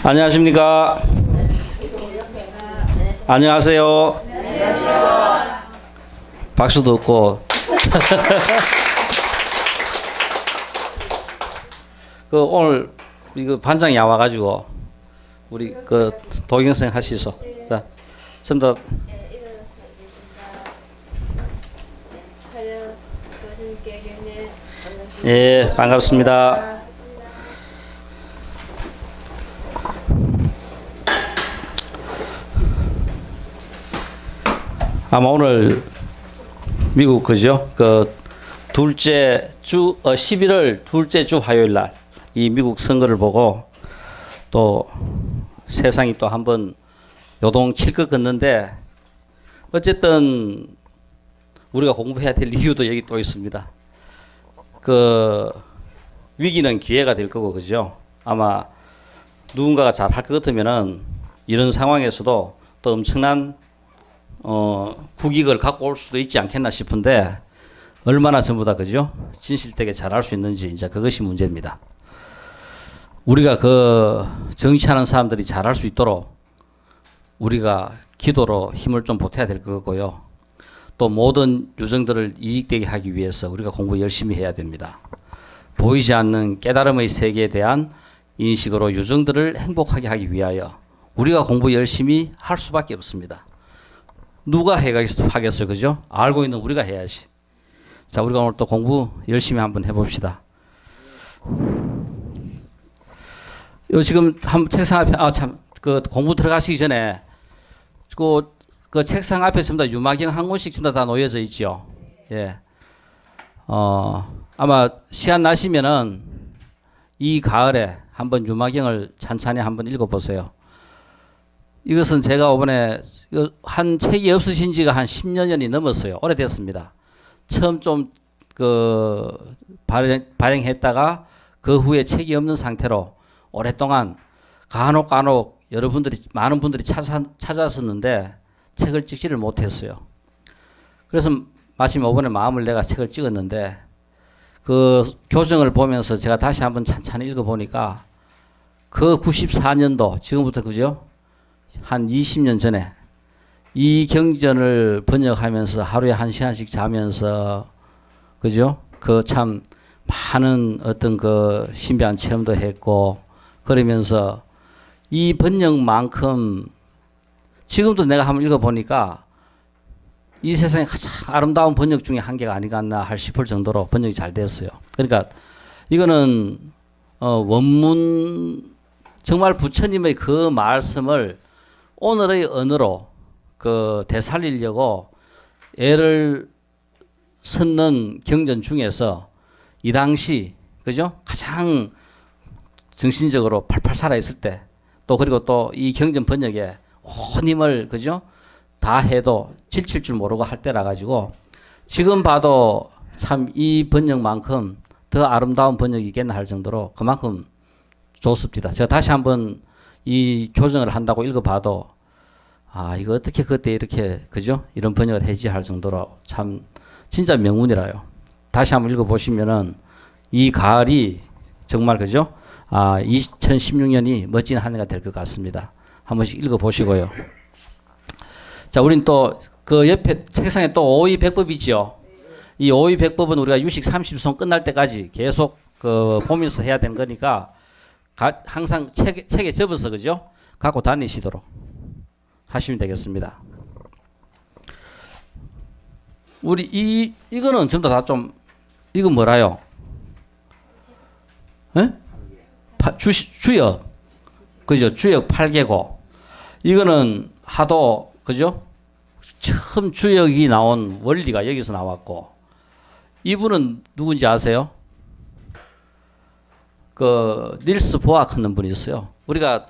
안녕하십니까? 안녕하세요. 박수도 없고. 그 오늘 이거 반장이 와가지고 우리 그 동영상 하시소. 자, 전부 다. 예, 반갑습니다. 아마 오늘 미국 그죠? 그 둘째 주 11월 둘째 주 화요일 날 이 미국 선거를 보고 또 세상이 또 한번 요동칠 것 같는데 어쨌든 우리가 공부해야 될 이유도 여기 또 있습니다. 그 위기는 기회가 될 거고 그죠? 아마 누군가가 잘 할 것 같으면은 이런 상황에서도 또 엄청난 국익을 갖고 올 수도 있지 않겠나 싶은데 얼마나 전부 다 그죠? 진실되게 잘할 수 있는지 이제 그것이 문제입니다. 우리가 그 정치하는 사람들이 잘할 수 있도록 우리가 기도로 힘을 좀 보태야 될 것 같고요. 또 모든 유정들을 이익되게 하기 위해서 우리가 공부 열심히 해야 됩니다. 보이지 않는 깨달음의 세계에 대한 인식으로 유정들을 행복하게 하기 위하여 우리가 공부 열심히 할 수밖에 없습니다. 누가 하겠어요, 그죠? 알고 있는 우리가 해야지. 자, 우리가 오늘 또 공부 열심히 한번 해봅시다. 요 지금 한 책상 앞에 그 공부 들어가시기 전에 그 책상 앞에 전부 다 유마경 한 권씩 전부 다 놓여져 있죠. 예. 아마 시간 나시면은 이 가을에 한번 유마경을 찬찬히 한번 읽어보세요. 이것은 제가 이번에 한 책이 없으신 지가 한 10년이 넘었어요. 오래됐습니다. 처음 좀 그 발행했다가 그 후에 책이 없는 상태로 오랫동안 간혹 많은 분들이 찾았었는데 책을 찍지를 못했어요. 그래서 마침 이번에 마음을 내가 책을 찍었는데 그 교정을 보면서 제가 다시 한번 찬찬히 읽어보니까 그 94년도 지금부터 그죠? 한 20년 전에 이 경전을 번역하면서 하루에 1시간씩 자면서 그죠? 그 참 많은 어떤 그 신비한 체험도 했고 그러면서 이 번역만큼 지금도 내가 한번 읽어보니까 이 세상에 가장 아름다운 번역 중에 한 개가 아니겠나 할 싶을 정도로 번역이 잘 됐어요. 그러니까 이거는 원문 정말 부처님의 그 말씀을 오늘의 언어로 그 되살리려고 애를 쓰는 경전 중에서 이 당시 그죠? 가장 정신적으로 팔팔 살아있을 때 또 그리고 또 이 경전 번역에 온 힘을 그죠? 다 해도 지칠 줄 모르고 할 때라 가지고 지금 봐도 참 이 번역만큼 더 아름다운 번역이겠나 할 정도로 그만큼 좋습니다. 제가 다시 한번 이 교정을 한다고 읽어봐도 아 이거 어떻게 그때 이렇게 그죠? 이런 번역을 해지 할 정도로 참 진짜 명문이라요. 다시 한번 읽어보시면은 이 가을이 정말 그죠? 2016년이 멋진 한 해가 될 것 같습니다. 한 번씩 읽어보시고요. 자, 우린 또 그 옆에 책상에 또 오이백법 있죠. 이 오이백법은 우리가 유식 30송 끝날 때까지 계속 그 보면서 해야 되는 거니까 항상 책에 접어서 그죠? 갖고 다니시도록 하시면 되겠습니다. 우리 이거는 전부 다 좀 이건 뭐라요? 에? 주역 그죠? 주역 8개고 이거는 하도 그죠? 처음 주역이 나온 원리가 여기서 나왔고 이분은 누군지 아세요? 그 닐스 보악 하는 분이 있어요. 우리가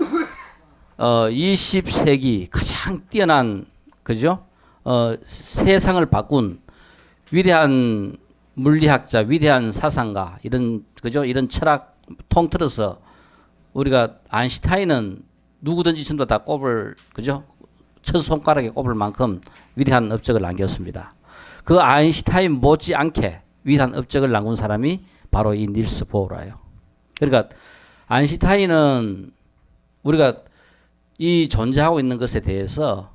20세기 가장 뛰어난 그죠? 세상을 바꾼 위대한 물리학자, 위대한 사상가 이런 그죠? 이런 철학 통틀어서 우리가 아인슈타인은 누구든지 전부 다 꼽을 그죠? 첫 손가락에 꼽을 만큼 위대한 업적을 남겼습니다. 그 아인슈타인 못지않게 위대한 업적을 남긴 사람이 바로 이 닐스 보어라요. 그러니까 아인슈타인은 우리가 이 존재하고 있는 것에 대해서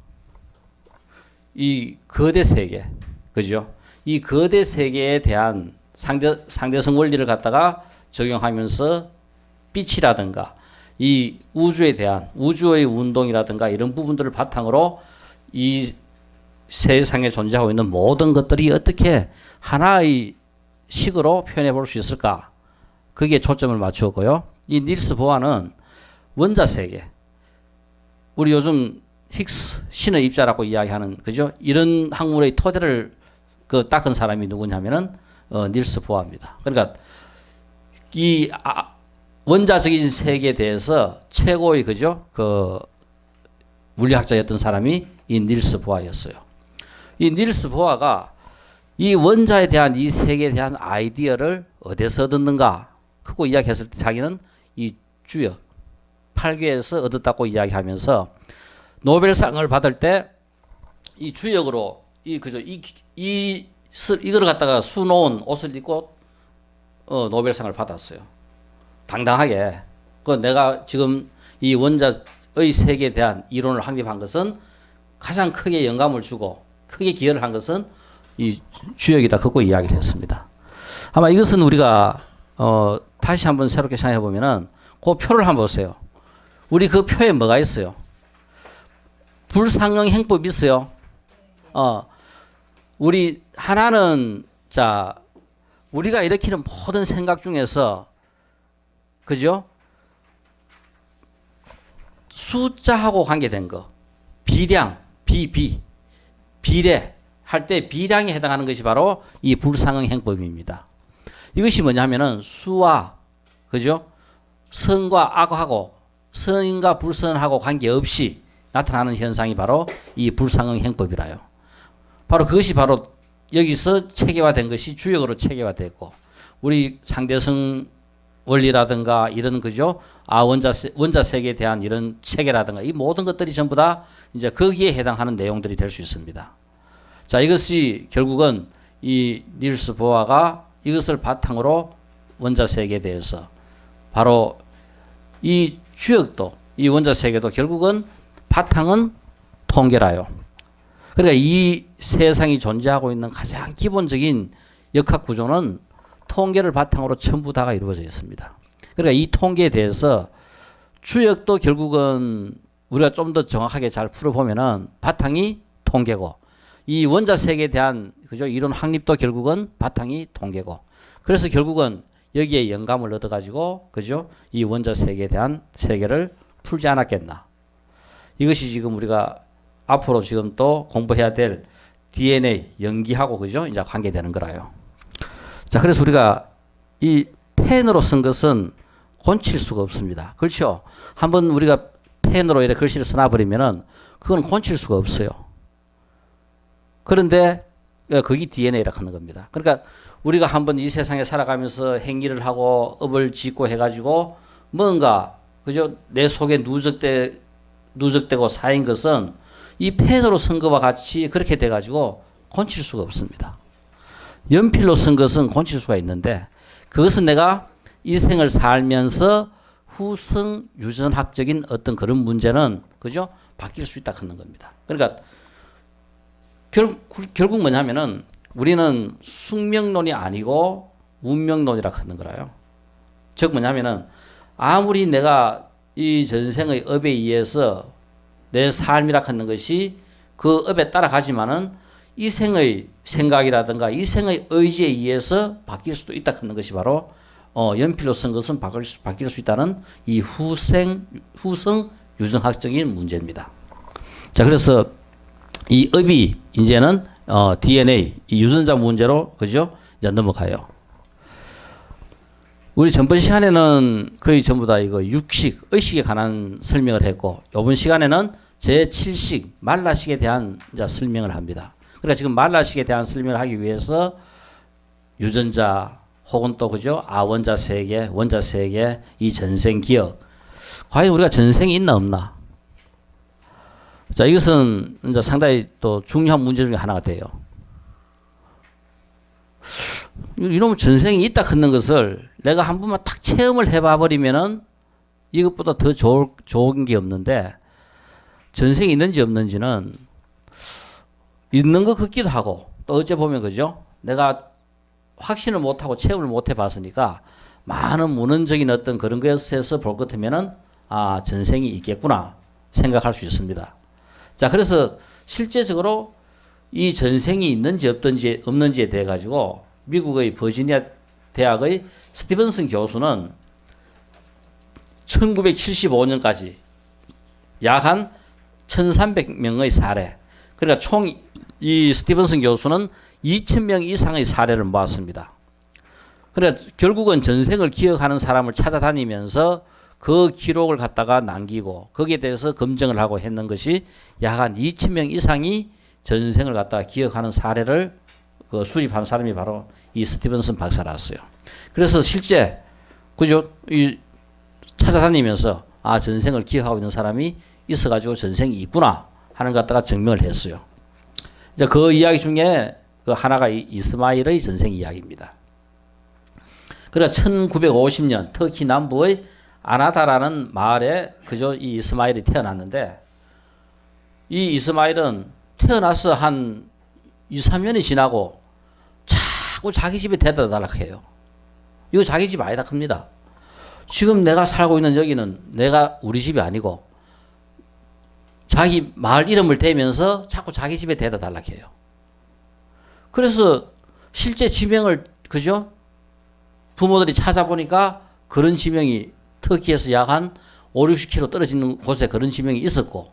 이 거대 세계, 그죠? 이 거대 세계에 대한 상대성 원리를 갖다가 적용하면서 빛이라든가 이 우주에 대한 우주의 운동이라든가 이런 부분들을 바탕으로 이 세상에 존재하고 있는 모든 것들이 어떻게 하나의 식으로 표현해 볼 수 있을까? 거기에 초점을 맞추었고요. 이 닐스 보아는 원자 세계, 우리 요즘 힉스 신의 입자라고 이야기하는, 그죠? 이런 학문의 토대를 닦은 사람이 누구냐면은 닐스 보아입니다. 그러니까 이 원자적인 세계에 대해서 최고의, 그죠? 물리학자였던 사람이 이 닐스 보아였어요. 이 닐스 보아가 이 원자에 대한 이 세계에 대한 아이디어를 어디서 얻었는가? 그거 이야기했을 때 자기는 이 주역, 팔괘에서 얻었다고 이야기하면서 노벨상을 받을 때 이 주역으로 이거를 갖다가 수놓은 옷을 입고 노벨상을 받았어요. 당당하게. 내가 지금 이 원자의 세계에 대한 이론을 확립한 것은 가장 크게 영감을 주고 크게 기여를 한 것은 이 주역이다. 그거 이야기를 했습니다. 아마 이것은 우리가 다시 한번 새롭게 생각해 보면은 그 표를 한번 보세요. 우리 그 표에 뭐가 있어요? 불상응 행법이 있어요. 우리 하나는 우리가 일으키는 모든 생각 중에서, 그죠? 숫자하고 관계된 거, 비량, 비례 할 때 비량에 해당하는 것이 바로 이 불상응 행법입니다. 이것이 뭐냐면은 수와, 그죠? 선과 악하고 선인과 불선하고 관계없이 나타나는 현상이 바로 이 불상응 행법이라요. 바로 그것이 바로 여기서 체계화된 것이 주역으로 체계화됐고, 우리 상대성 원리라든가 이런, 그죠? 원자 세계에 대한 이런 체계라든가 이 모든 것들이 전부 다 이제 거기에 해당하는 내용들이 될 수 있습니다. 자, 이것이 결국은 이 닐스 보아가 이것을 바탕으로 원자 세계에 대해서 바로 이 주역도, 이 원자 세계도 결국은 바탕은 통계라요. 그러니까 이 세상이 존재하고 있는 가장 기본적인 역학 구조는 통계를 바탕으로 전부 다가 이루어져 있습니다. 그러니까 이 통계에 대해서 주역도 결국은 우리가 좀 더 정확하게 잘 풀어보면은 바탕이 통계고, 이 원자 세계에 대한, 그죠? 이론 확립도 결국은 바탕이 통계고, 그래서 결국은 여기에 영감을 얻어가지고, 그죠? 이 원자 세계에 대한 세계를 풀지 않았겠나. 이것이 지금 우리가 앞으로 지금 또 공부해야 될 DNA 연기하고, 그죠? 이제 관계되는 거라요. 자, 그래서 우리가 이 펜으로 쓴 것은 곤칠 수가 없습니다. 그렇죠? 한번 우리가 펜으로 이렇게 글씨를 써놔버리면은 그건 곤칠 수가 없어요. 그런데 그게 DNA라고 하는 겁니다. 그러니까 우리가 한번 이 세상에 살아가면서 행위를 하고 업을 짓고 해가지고 뭔가, 그죠? 내 속에 누적되고 쌓인 것은 이 펜으로 쓴 것과 같이 그렇게 돼가지고 곤칠 수가 없습니다. 연필로 쓴 것은 곤칠 수가 있는데, 그것은 내가 이 생을 살면서 후성 유전학적인 어떤 그런 문제는, 그죠? 바뀔 수 있다 하는 겁니다. 그러니까 결국 뭐냐면은 우리는 숙명론이 아니고 운명론이라고 하는 거라요. 즉 뭐냐면은 아무리 내가 이 전생의 업에 의해서 내 삶이라고 하는 것이 그 업에 따라가지만은 이 생의 생각이라든가 이 생의 의지에 의해서 바뀔 수도 있다 하는 것이 바로 연필로 쓴 것은 바뀔 수 있다는 이 후성 유전학적인 문제입니다. 자, 그래서 이 업이 이제는 DNA 이 유전자 문제로, 그죠? 이제 넘어가요. 우리 전번 시간에는 거의 전부 다 이거 육식, 의식에 관한 설명을 했고, 이번 시간에는 제7식 말라식에 대한 이제 설명을 합니다. 그러니까 지금 말라식에 대한 설명을 하기 위해서 유전자 혹은 또, 그죠? 원자 세계, 원자 세계, 이 전생 기억. 과연 우리가 전생이 있나 없나? 자, 이것은 이제 상당히 또 중요한 문제 중에 하나가 돼요. 이놈 전생이 있다 하는 것을 내가 한 번만 딱 체험을 해봐 버리면은 이것보다 더 좋은 게 없는데 전생이 있는지 없는지는 있는 것 같기도 하고 또 어째 보면 그죠? 내가 확신을 못하고 체험을 못 해봤으니까 많은 문헌적인 어떤 그런 것에서 볼 것 같으면은 아 전생이 있겠구나 생각할 수 있습니다. 자 그래서 실제적으로 이 전생이 있는지 없는지에 대해 가지고 미국의 버지니아 대학의 스티븐슨 교수는 1975년까지 약 한 1300명의 사례 그러니까 총 이 스티븐슨 교수는 2000명 이상의 사례를 모았습니다. 그러니까 결국은 전생을 기억하는 사람을 찾아다니면서 그 기록을 갖다가 남기고 거기에 대해서 검증을 하고 했는 것이 약 한 2000명 이상이 전생을 갖다가 기억하는 사례를 수집한 사람이 바로 이 스티븐슨 박사라서요. 그래서 실제 그죠? 이 찾아다니면서 아 전생을 기억하고 있는 사람이 있어가지고 전생이 있구나 하는 것 갖다가 증명을 했어요. 이제 그 이야기 중에 그 하나가 이스마일의 전생 이야기입니다. 그래 1950년 터키 남부의 아나다라는 마을에 그저 이 이스마일이 태어났는데 이 이스마일은 태어나서 한 2, 3년이 지나고 자꾸 자기 집에 데려다 달라고 해요. 이거 자기 집 아니다 큽니다. 지금 내가 살고 있는 여기는 우리 집이 아니고 자기 마을 이름을 대면서 자꾸 자기 집에 데려다 달라고 해요. 그래서 실제 지명을 그죠? 부모들이 찾아보니까 그런 지명이 터키에서 약 한 5, 60km 떨어지는 곳에 그런 지명이 있었고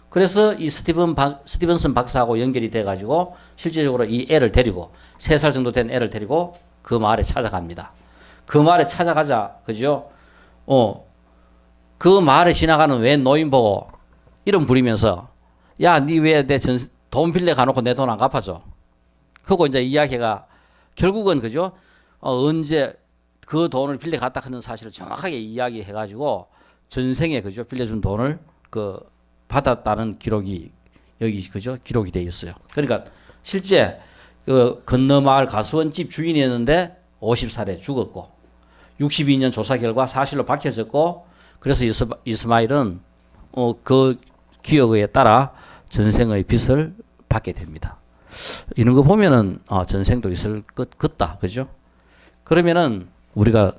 그래서 이 스티븐슨 박사하고 연결이 돼가지고 실제적으로 이 애를 데리고 3살 정도 된 애를 데리고 그 마을에 찾아갑니다. 그 마을에 찾아가자 그죠? 그 마을에 지나가는 웬 노인 보고 이름 부리면서 야, 니 왜 내 돈 빌려 가놓고 내 돈 안 갚아줘? 그거 이제 이야기가 결국은 그죠? 언제 그 돈을 빌려 갔다 하는 사실을 정확하게 이야기해가지고 전생에 그죠? 빌려준 돈을 받았다는 기록이 여기 그죠? 기록이 돼 있어요. 그러니까 실제 그 건너 마을 가수원집 주인이었는데 50살에 죽었고 62년 조사 결과 사실로 밝혀졌고 그래서 이스마일은 그 기억에 따라 전생의 빚을 받게 됩니다. 이런 거 보면은 전생도 있을 것 같다. 그죠? 그러면은 우리가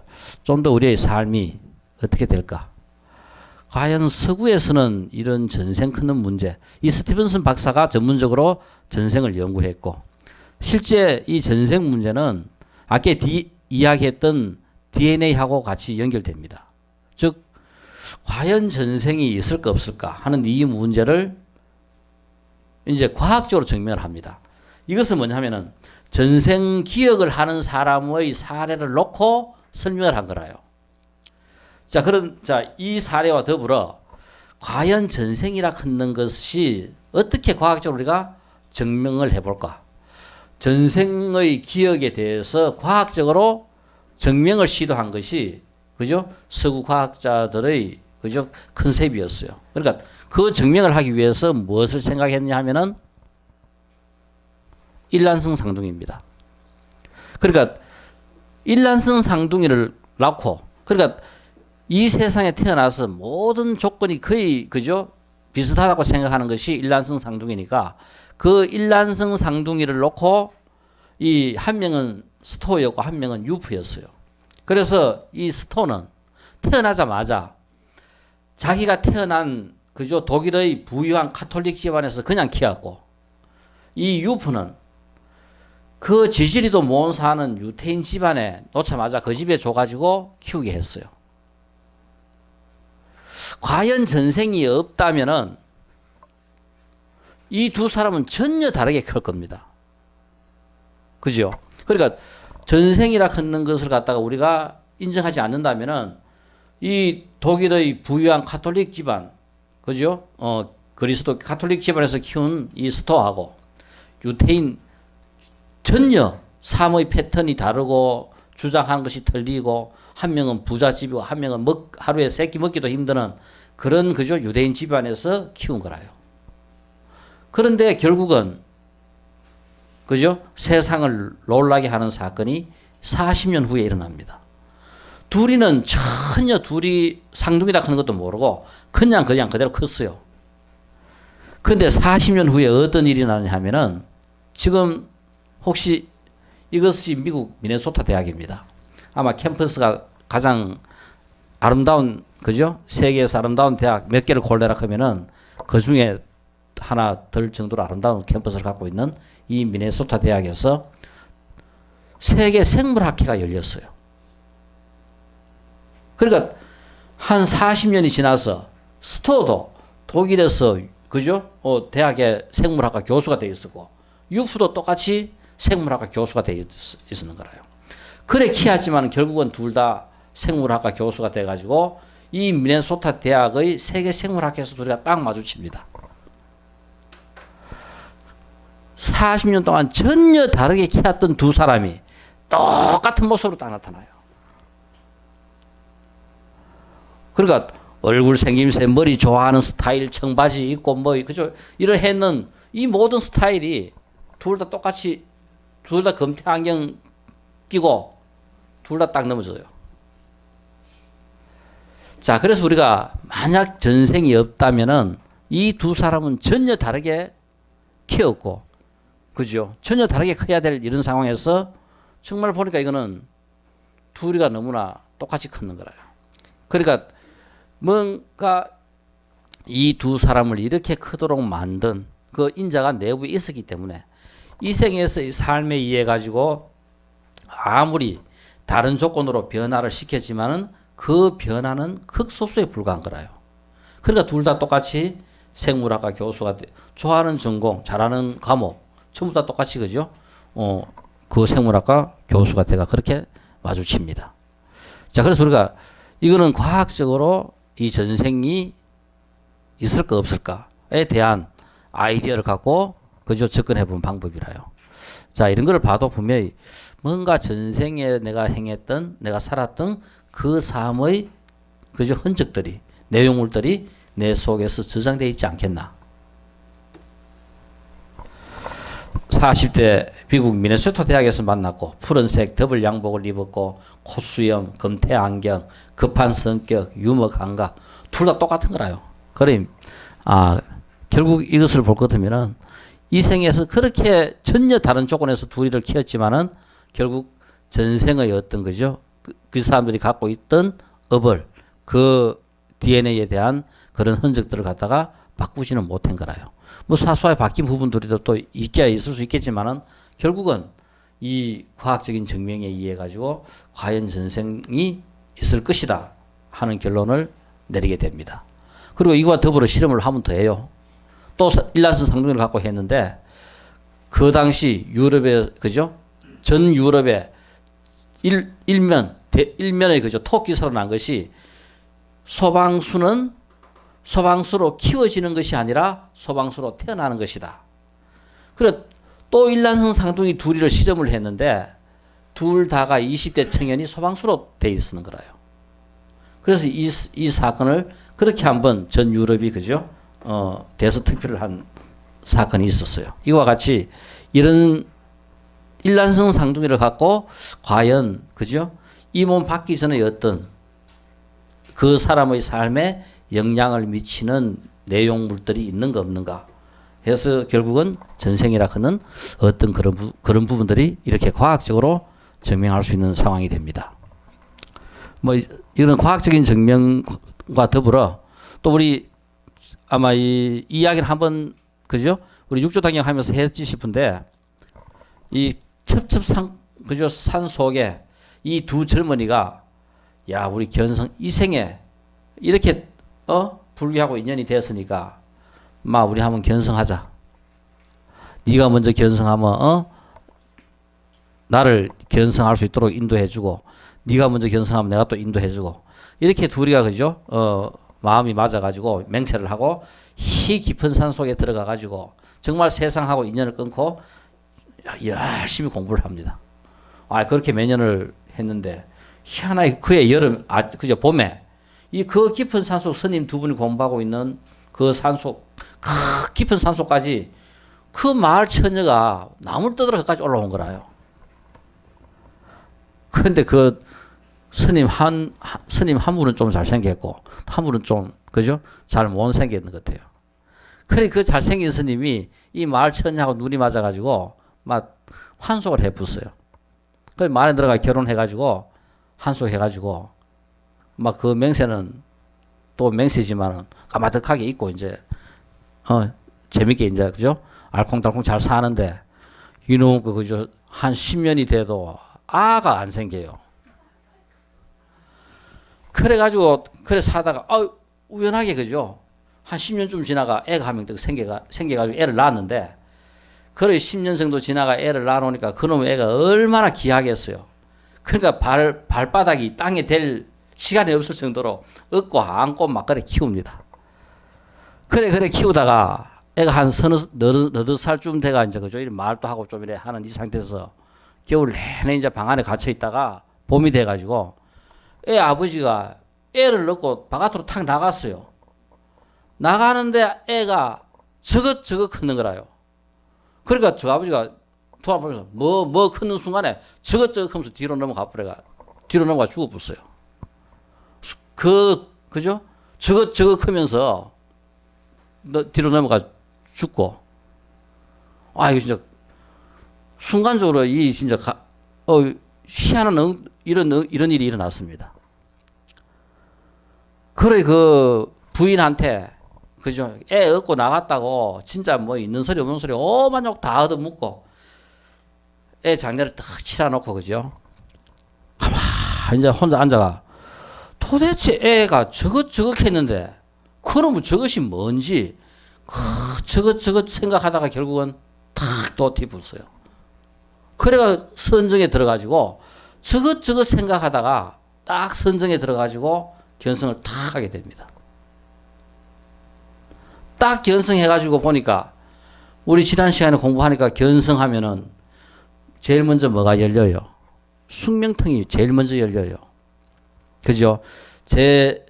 좀 더 우리의 삶이 어떻게 될까? 과연 서구에서는 이런 전생 크는 문제, 이 스티븐슨 박사가 전문적으로 전생을 연구했고 실제 이 전생 문제는 아까 이야기했던 DNA하고 같이 연결됩니다. 즉 과연 전생이 있을까 없을까 하는 이 문제를 이제 과학적으로 증명을 합니다. 이것은 뭐냐면은 전생 기억을 하는 사람의 사례를 놓고 설명을 한 거라요. 자, 이 사례와 더불어 과연 전생이라 하는 것이 어떻게 과학적으로 우리가 증명을 해볼까? 전생의 기억에 대해서 과학적으로 증명을 시도한 것이 그죠? 서구 과학자들의 그죠? 컨셉이었어요. 그러니까 그 증명을 하기 위해서 무엇을 생각했냐 하면은 일란성 상둥이입니다. 그러니까 일란성 상둥이를 낳고 그러니까 이 세상에 태어나서 모든 조건이 거의 그죠? 비슷하다고 생각하는 것이 일란성 상둥이니까 그 일란성 상둥이를 놓고 이 한 명은 스토였고 한 명은 유프였어요. 그래서 이 스토는 태어나자마자 자기가 태어난 그죠? 독일의 부유한 카톨릭 집안에서 그냥 키웠고 이 유프는 그 지지리도 못 사는 유태인 집안에 놓자마자 그 집에 줘가지고 키우게 했어요. 과연 전생이 없다면은 이 두 사람은 전혀 다르게 클 겁니다. 그죠? 그러니까 전생이라 하는 것을 갖다가 우리가 인정하지 않는다면은 이 독일의 부유한 카톨릭 집안, 그죠? 그리스도 카톨릭 집안에서 키운 이 스토하고 유태인 전혀 삶의 패턴이 다르고 주장하는 것이 틀리고 한 명은 부잣집이고 한 명은 하루에 3끼 먹기도 힘드는 그런 그죠? 유대인 집안에서 키운 거라요. 그런데 결국은 그죠? 세상을 놀라게 하는 사건이 40년 후에 일어납니다. 둘이는 전혀 둘이 상둥이다 하는 것도 모르고 그냥 그대로 컸어요. 근데 40년 후에 어떤 일이 나느냐 하면은 지금 혹시 이것이 미국 미네소타 대학입니다. 아마 캠퍼스가 가장 아름다운, 그죠? 세계에서 아름다운 대학 몇 개를 골라라 하면은 그 중에 하나 될 정도로 아름다운 캠퍼스를 갖고 있는 이 미네소타 대학에서 세계 생물학회가 열렸어요. 그러니까 한 40년이 지나서 스토도 독일에서, 그죠? 대학의 생물학과 교수가 되어 있었고, 유프도 똑같이 생물학과 교수가 되어 있었는 거라요. 그래 키웠지만 결국은 둘 다 생물학과 교수가 돼가지고 이 미네소타 대학의 세계 생물학회에서 둘이가 딱 마주칩니다. 40년 동안 전혀 다르게 키웠던 두 사람이 똑같은 모습으로 딱 나타나요. 그러니까 얼굴 생김새, 머리 좋아하는 스타일, 청바지 입고 뭐 그죠? 이런 했는 이 모든 스타일이 둘 다 똑같이, 둘 다 검태 안경 끼고 둘 다 딱 넘어져요. 자, 그래서 우리가 만약 전생이 없다면은 이 두 사람은 전혀 다르게 키웠고, 그죠? 전혀 다르게 커야 될 이런 상황에서 정말 보니까 이거는 둘이가 너무나 똑같이 컸는 거라요. 그러니까 뭔가 이 두 사람을 이렇게 크도록 만든 그 인자가 내부에 있었기 때문에 이 생에서 이 삶에 의해 가지고 아무리 다른 조건으로 변화를 시켰지만은 그 변화는 극소수에 불과한 거라요. 그러니까 둘 다 똑같이 생물학과 교수가 좋아하는 전공, 잘하는 과목 전부 다 똑같이, 그죠? 그 생물학과 교수가 돼가 그렇게 마주칩니다. 자, 그래서 우리가 이거는 과학적으로 이 전생이 있을까 없을까에 대한 아이디어를 갖고, 그죠? 접근해 본 방법이라요. 자, 이런 걸 봐도 분명히 뭔가 전생에 내가 행했던, 내가 살았던 그 삶의, 그죠? 흔적들이, 내용물들이 내 속에서 저장되어 있지 않겠나. 40대 미국 미네소타 대학에서 만났고, 푸른색 더블 양복을 입었고, 콧수염, 검태 안경, 급한 성격, 유머 감각, 둘 다 똑같은 거라요. 그래, 결국 이것을 볼 것 같으면은 이 생에서 그렇게 전혀 다른 조건에서 둘이를 키웠지만은 결국 전생의 어떤, 그죠? 그 사람들이 갖고 있던 업을, 그 DNA에 대한 그런 흔적들을 갖다가 바꾸지는 못한 거라요. 뭐 사소하게 바뀐 부분들이 또 있을 수 있겠지만은 결국은 이 과학적인 증명에 의해 가지고 과연 전생이 있을 것이다 하는 결론을 내리게 됩니다. 그리고 이와 더불어 실험을 하면 더 해요. 또 일란성 상둥이를 갖고 했는데 그 당시 유럽에, 그죠? 전 유럽에 일면의, 그죠? 토끼서로 난 것이 소방수는 소방수로 키워지는 것이 아니라 소방수로 태어나는 것이다. 그래 또 일란성 상둥이 둘이를 실험을 했는데 둘 다가 20대 청년이 소방수로 돼 있는 거라요. 그래서 이 사건을 그렇게 한번 전 유럽이, 그죠? 대서특필을 한 사건이 있었어요. 이와 같이 이런 일란성 상둥이를 갖고 과연, 그죠? 이 몸 받기 전에 어떤 그 사람의 삶에 영향을 미치는 내용물들이 있는가 없는가 해서 결국은 전생이라 하는 어떤 그런 부분들이 이렇게 과학적으로 증명할 수 있는 상황이 됩니다. 뭐 이런 과학적인 증명과 더불어 또 우리 아마 이 이야기를 한번, 그죠? 우리 육조당역 하면서 했지 싶은데 이 첩첩산, 그죠? 산 속에 이 두 젊은이가 야, 우리 견성 이 생에 이렇게 불교하고 인연이 되었으니까 우리 한번 견성하자. 네가 먼저 견성하면 나를 견성할 수 있도록 인도해주고, 네가 먼저 견성하면 내가 또 인도해주고, 이렇게 둘이가, 그죠? 마음이 맞아가지고 맹세를 하고 희 깊은 산 속에 들어가가지고 정말 세상하고 인연을 끊고 열심히 공부를 합니다. 그렇게 몇 년을 했는데 희한하게 그의 여름, 그죠? 봄에 그 깊은 산속 스님 두 분이 공부하고 있는 그 산속, 그 깊은 산속까지 그 마을 처녀가 나무를 떠들어 거기까지 올라온 거라요. 그런데 그 스님 한 분은 좀 잘생겼고, 한 분은 좀, 그죠? 잘 못생겼는 것 같아요. 그래, 그 잘생긴 스님이 이 마을 처녀하고 눈이 맞아가지고, 막 환속을 해붓어요. 그래, 마을에 들어가 결혼해가지고, 환속해가지고, 막 그 맹세는 또 맹세지만은 까마득하게 있고, 이제, 재밌게 이제, 그죠? 알콩달콩 잘 사는데, 이놈, 그죠? 한 10년이 돼도 아가 안 생겨요. 그래가지고, 그래 사다가, 우연하게, 그죠? 한 10년쯤 지나가 애가 한 명 생겨가지고 애를 낳았는데, 그래 10년 정도 지나가 애를 낳아놓으니까 그놈 애가 얼마나 귀하겠어요. 그러니까 발바닥이 땅에 댈 시간이 없을 정도로 업고 안고 막 그래 키웁니다. 그래 키우다가 애가 한 너댓 살쯤 돼가 이제 그죠? 이런 말도 하고 좀 이래 하는 이 상태에서 겨울 내내 이제 방 안에 갇혀 있다가 봄이 돼가지고 애 아버지가 애를 넣고 바깥으로 탁 나갔어요. 나가는데 애가 저것 걷는 거라요. 그러니까 저 아버지가 돌아보면서 뭐 걷는 순간에 저것 하면서 뒤로 넘어가 죽어버렸어요. 그죠? 저것 하면서 뒤로 넘어가 죽고. 이거 진짜 순간적으로 이 진짜 희한한 이런 일이 일어났습니다. 그래 그 부인한테 그죠? 애 얻고 나갔다고 진짜 뭐 있는 소리 없는 소리 오만 욕 다 얻어먹고 애 장례를 딱 치러놓고 그죠? 가만 이제 혼자 앉아가 도대체 애가 저것 했는데 그러면 저것이 뭔지 저것 생각하다가 결국은 탁 또 뒤붙어요. 그래가 선정에 들어가지고 저것 생각하다가 딱 선정에 들어가지고 견성을 탁 하게 됩니다. 딱 견성해가지고 보니까 우리 지난 시간에 공부하니까 견성하면은 제일 먼저 뭐가 열려요? 숙명통이 제일 먼저 열려요. 그죠? 제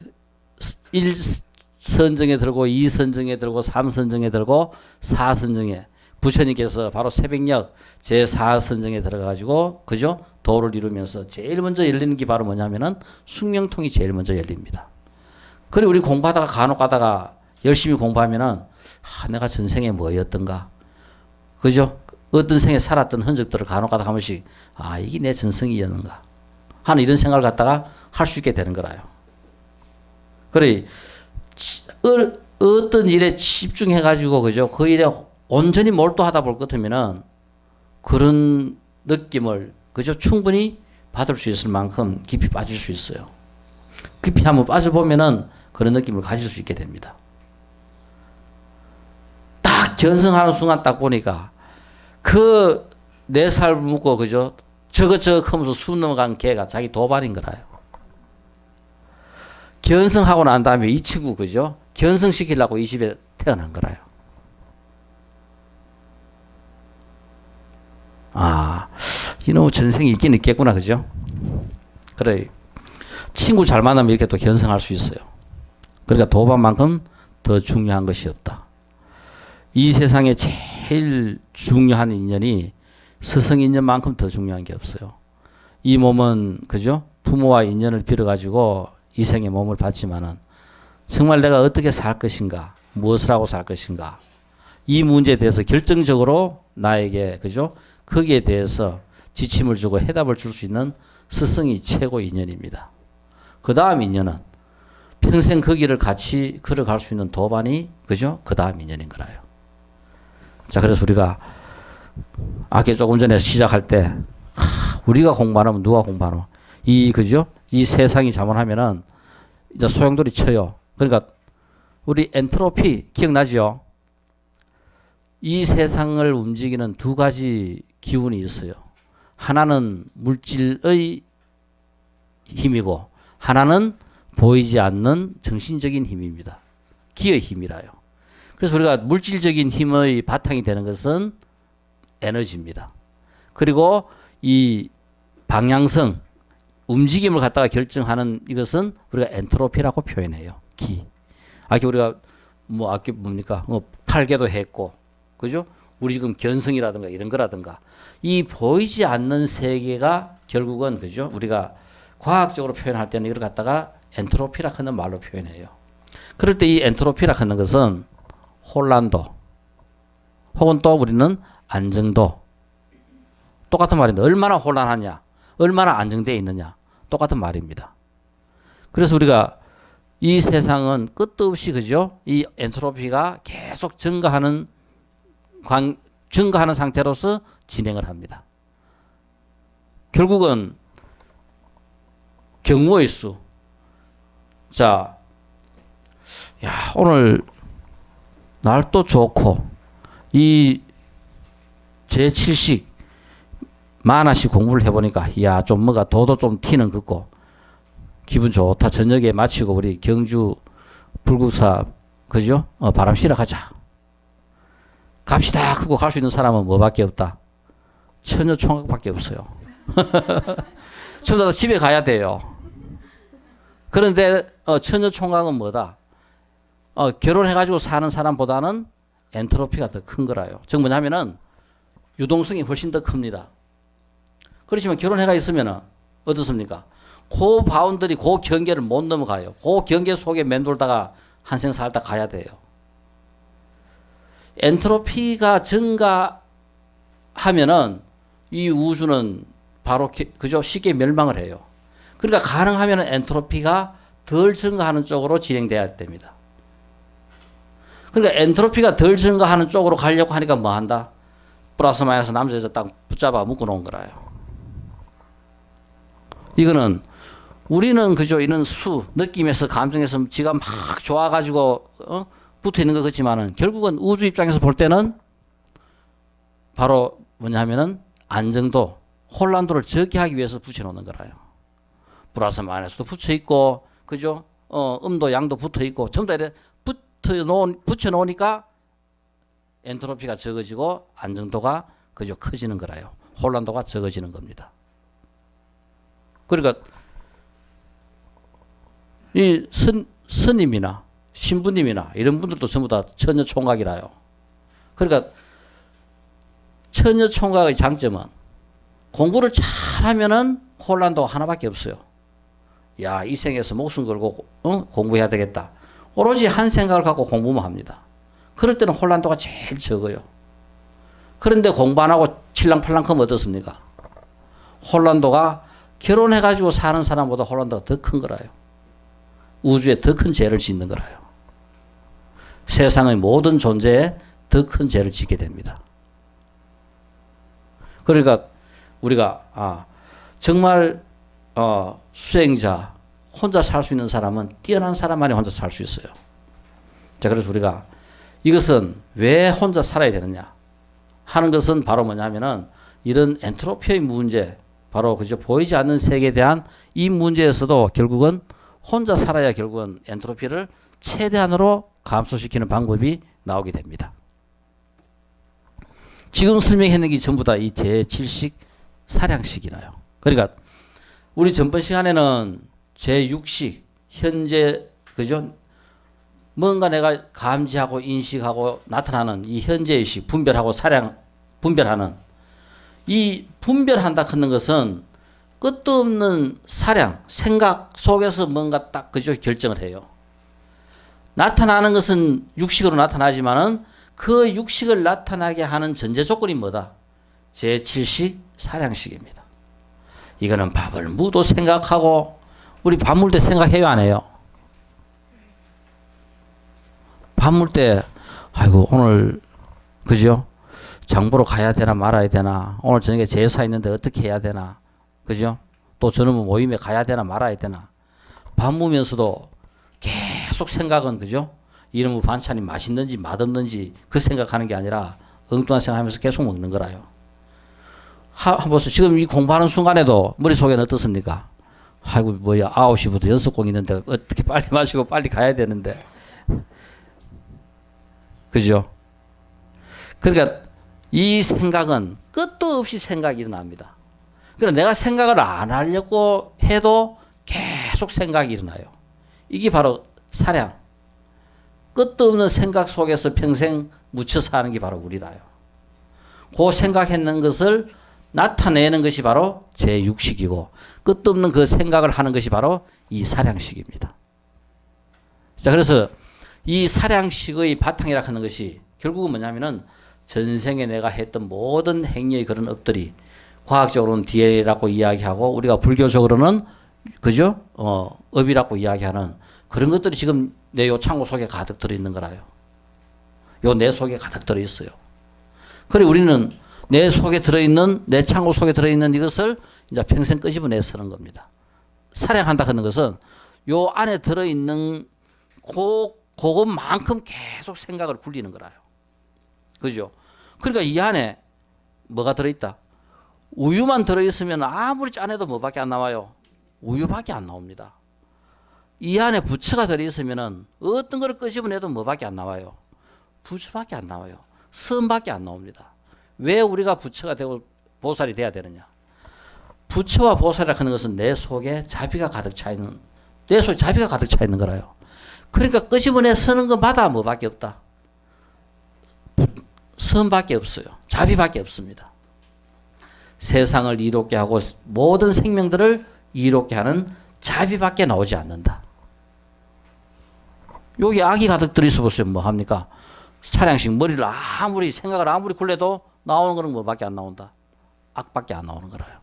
1선정에 들고 2선정에 들고 3선정에 들고 4선정에 부처님께서 바로 새벽녘 제4선정에 들어가가지고 그죠? 도를 이루면서 제일 먼저 열리는 게 바로 뭐냐면은 숙명통이 제일 먼저 열립니다. 그리고 우리 공부하다가 간혹 가다가 열심히 공부하면은 내가 전생에 뭐였던가 그죠? 어떤 생에 살았던 흔적들을 간혹 가다가 한 번씩 이게 내 전생이었는가 하는 이런 생각을 갖다가 할 수 있게 되는 거라요. 그래 어떤 일에 집중해가지고 그죠? 그 일에 온전히 몰두하다 볼 것 같으면은 그런 느낌을 그죠? 충분히 받을 수 있을 만큼 깊이 빠질 수 있어요. 깊이 한번 빠져보면은 그런 느낌을 가질 수 있게 됩니다. 딱 견성하는 순간 딱 보니까 그 4살 묵고 그죠? 저것 하면서 숨 넘어간 개가 자기 도발인 거라요. 견성하고 난 다음에 이 친구 그죠? 견성시키려고 이 집에 태어난 거라요. 이놈의 전생이 있긴 있겠구나 그죠? 그래 친구 잘 만나면 이렇게 또 견성할 수 있어요. 그러니까 도반만큼 더 중요한 것이 없다. 이 세상에 제일 중요한 인연이 스승 인연만큼 더 중요한 게 없어요. 이 몸은 그죠? 부모와 인연을 빌어가지고 이 생의 몸을 받지만은 정말 내가 어떻게 살 것인가, 무엇을 하고 살 것인가, 이 문제에 대해서 결정적으로 나에게 그죠? 거기에 대해서 지침을 주고 해답을 줄 수 있는 스승이 최고 인연입니다. 그 다음 인연은 평생 그 길을 같이 걸어갈 수 있는 도반이 그죠? 그 다음 인연인 거라요. 자, 그래서 우리가 아까 조금 전에 시작할 때 우리가 공부하면 누가 공부하노? 그죠? 이 세상이 자문하면은 이제 소용돌이 쳐요. 그러니까 우리 엔트로피 기억나죠? 이 세상을 움직이는 두 가지 기운이 있어요. 하나는 물질의 힘이고 하나는 보이지 않는 정신적인 힘입니다. 기의 힘이라요. 그래서 우리가 물질적인 힘의 바탕이 되는 것은 에너지입니다. 그리고 이 방향성, 움직임을 갖다가 결정하는 이것은 우리가 엔트로피라고 표현해요. 기. 아까 우리가 아까 뭡니까? 팔계도 했고, 그죠? 우리 지금 견성이라든가 이런 거라든가 이 보이지 않는 세계가 결국은 그죠? 우리가 과학적으로 표현할 때는 이걸 갖다가 엔트로피라 하는 말로 표현해요. 그럴 때 이 엔트로피라 하는 것은 혼란도 혹은 또 우리는 안정도 똑같은 말인데 얼마나 혼란하냐 얼마나 안정되어 있느냐 똑같은 말입니다. 그래서 우리가 이 세상은 끝도 없이 그죠? 이 엔트로피가 계속 증가하는 상태로서 진행을 합니다. 결국은 경우의 수. 자, 야, 오늘 날도 좋고 이 제7식 만화씩 공부를 해보니까 야, 좀 뭐가 도도 좀 튀는 것고 기분 좋다. 저녁에 마치고 우리 경주 불국사 그죠? 바람 쐬러 가자. 갑시다 하고 갈 수 있는 사람은 뭐밖에 없다. 처녀 총각밖에 없어요. 전부 다 집에 가야 돼요. 그런데 처녀 총각은 뭐다? 결혼해가지고 사는 사람보다는 엔트로피가 더 큰 거라요. 즉 뭐냐면은 유동성이 훨씬 더 큽니다. 그렇지만 결혼해가 있으면은 어떻습니까? 그 바운더리, 그 경계를 못 넘어가요. 그 경계 속에 맴돌다가 한생 살다 가야 돼요. 엔트로피가 증가하면은 이 우주는 바로 그저 쉽게 멸망을 해요. 그러니까 가능하면 엔트로피가 덜 증가하는 쪽으로 진행돼야 됩니다. 그러니까 엔트로피가 덜 증가하는 쪽으로 가려고 하니까 뭐 한다? 플러스 마이너스 남자 여자 딱 붙잡아 묶어 놓은 거라요. 이거는 우리는 그저 이런 느낌에서 감정에서 지가 막 좋아가지고 붙어 있는 것 같지만은 결국은 우주 입장에서 볼 때는 바로 뭐냐 하면은 안정도, 혼란도를 적게 하기 위해서 붙여놓는 거라요. 플러스 마이너스도 붙여 있고, 그죠? 음도 양도 붙어 있고, 전부 다 이렇게 붙여놓으니까 엔트로피가 적어지고 안정도가 그저 커지는 거라요. 혼란도가 적어지는 겁니다. 그러니까 이 스님이나 신부님이나 이런 분들도 전부 다 처녀 총각이라요. 그러니까 처녀 총각의 장점은 공부를 잘하면은 혼란도 하나밖에 없어요. 야, 이 생에서 목숨 걸고 공부해야 되겠다. 오로지 한 생각을 갖고 공부만 합니다. 그럴 때는 혼란도가 제일 적어요. 그런데 공부 안 하고 칠랑팔랑하면 어떻습니까? 혼란도가 결혼해가지고 사는 사람보다 혼란도가 더 큰 거라요. 우주에 더 큰 죄를 짓는 거라요. 세상의 모든 존재에 더 큰 죄를 짓게 됩니다. 그러니까 우리가 정말 수행자 혼자 살 수 있는 사람은 뛰어난 사람만이 혼자 살 수 있어요. 자, 그래서 우리가 이것은 왜 혼자 살아야 되느냐 하는 것은 바로 뭐냐면은 이런 엔트로피의 문제, 바로 그저 보이지 않는 세계에 대한 이 문제에서도 결국은 혼자 살아야 결국은 엔트로피를 최대한으로 감소시키는 방법이 나오게 됩니다. 지금 설명했는 게 전부 다 이 제7식 사량식이나요. 그러니까 우리 전번 시간에는 제6식 현재 그죠? 뭔가 내가 감지하고 인식하고 나타나는 이 현재의식 분별하고 분별하는 이 분별한다 하는 것은 끝도 없는 사량 생각 속에서 뭔가 딱 그저 결정을 해요. 나타나는 것은 육식으로 나타나지만은 그 육식을 나타나게 하는 전제 조건이 뭐다? 제7식 사량식입니다. 이거는 밥을 무도 생각하고 우리 밥 물 때 생각해요 안 해요? 밥 물 때 아이고 오늘 그죠? 장 보러 가야 되나 말아야 되나, 오늘 저녁에 제사 있는데 어떻게 해야 되나, 그죠? 또 저놈은 모임에 가야 되나 말아야 되나. 밥 먹으면서도 계속 생각은 그죠? 이런 반찬이 맛있는지 맛없는지 그 생각하는 게 아니라 엉뚱한 생각하면서 계속 먹는 거라요. 한번 보세요. 지금 이 공부하는 순간에도 머릿속에는 어떻습니까? 아이고 뭐야 9시부터 연습공 있는데 어떻게 빨리 마시고 빨리 가야 되는데, 그죠? 그러니까 이 생각은 끝도 없이 생각이 일어납니다. 그러나 내가 생각을 안 하려고 해도 계속 생각이 일어나요. 이게 바로 사량. 끝도 없는 생각 속에서 평생 묻혀 사는 게 바로 우리라요. 그 생각했는 것을 나타내는 것이 바로 제6식이고 끝없는 그 생각을 하는 것이 바로 이 사량식입니다. 자, 그래서 이 사량식의 바탕이라 하는 것이 결국은 뭐냐면은 전생에 내가 했던 모든 행위의 그런 업들이 과학적으로는 DNA라고 이야기하고 우리가 불교적으로는 그죠? 업이라고 이야기하는 그런 것들이 지금 내 요 창고 속에 가득 들어있는 거라요. 요 내 속에 가득 들어있어요. 그래 우리는 내 속에 들어있는 내 창고 속에 들어있는 이것을 이제 평생 끄집어내 쓰는 겁니다. 사량한다 하는 것은 요 안에 들어있는 그것만큼 계속 생각을 굴리는 거라요. 그죠? 그러니까 이 안에 뭐가 들어있다? 우유만 들어있으면 아무리 짜내도 뭐밖에 안 나와요? 우유밖에 안 나옵니다. 이 안에 부처가 들어있으면 어떤 걸 끄집어내도 뭐밖에 안 나와요? 부처밖에 안 나와요. 선밖에 안 나옵니다. 왜 우리가 부처가 되고 보살이 돼야 되느냐? 부처와 보살이라고 하는 것은 내 속에 자비가 가득 차 있는, 내 속에 자비가 가득 차 있는 거라요. 그러니까 끄집어내 서는 것마다 뭐밖에 없다? 선밖에 없어요. 자비밖에 없습니다. 세상을 이롭게 하고 모든 생명들을 이롭게 하는 자비밖에 나오지 않는다. 여기 악이 가득 들어있어 보세요. 뭐 합니까? 차량식 머리를 아무리 생각을 아무리 굴려도 나오는 거는 뭐밖에 안 나온다? 악밖에 안 나오는 거라요.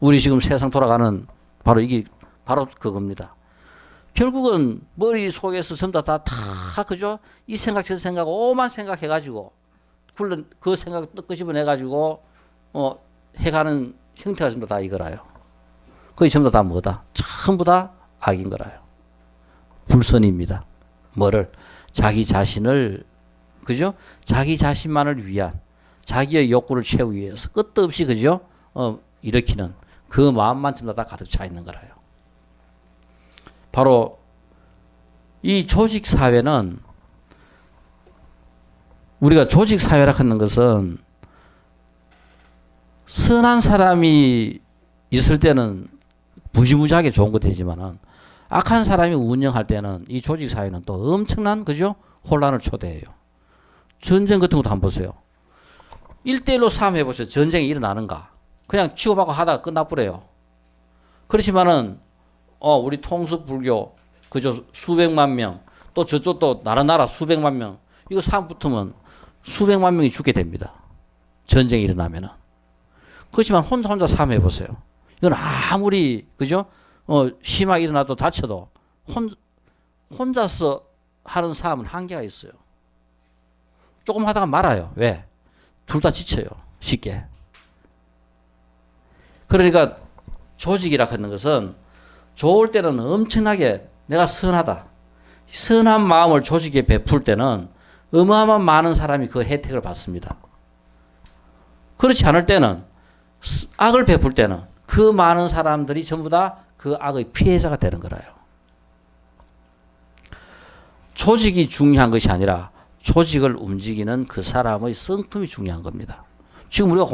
우리 지금 세상 돌아가는 바로 이게 바로 그겁니다. 결국은 머릿속에서 전부 다 그죠? 이 생각 저 생각 오만 생각해가지고 그 생각을 끄집어내가지고 해가는 형태가 전부 다 이거라요. 그게 전부 다 뭐다? 전부 다 악인 거라요. 불선입니다. 뭐를? 자기 자신을 그죠? 자기 자신만을 위한 자기의 욕구를 채우기 위해서 끝도 없이 그죠? 일으키는 그 마음만 전부 다 가득 차 있는 거라요. 바로 이 조직 사회는 우리가 조직 사회라 하는 것은 선한 사람이 있을 때는 무지무지하게 좋은 것 되지만은 악한 사람이 운영할 때는 이 조직 사회는 또 엄청난 그죠? 혼란을 초래해요. 전쟁 같은 것도 한번 보세요. 1대1로 싸움 해보세요. 전쟁이 일어나는가? 그냥 치고받고 하다가 끝나버려요. 그렇지만은 우리 통습불교 그저 수백만 명, 또 저쪽도 나라 수백만 명, 이거 싸움 붙으면 수백만 명이 죽게 됩니다. 전쟁이 일어나면은. 그렇지만 혼자 싸움 해보세요. 이건 아무리 그죠? 심하게 일어나도 다쳐도 혼자서 하는 싸움은 한계가 있어요. 조금 하다가 말아요. 왜? 둘 다 지쳐요. 쉽게. 그러니까 조직이라 하는 것은 좋을 때는 엄청나게 내가 선하다. 선한 마음을 조직에 베풀 때는 어마어마한 많은 사람이 그 혜택을 받습니다. 그렇지 않을 때는 악을 베풀 때는 그 많은 사람들이 전부 다 그 악의 피해자가 되는 거라요. 조직이 중요한 것이 아니라 조직을 움직이는 그 사람의 성품이 중요한 겁니다. 지금 우리가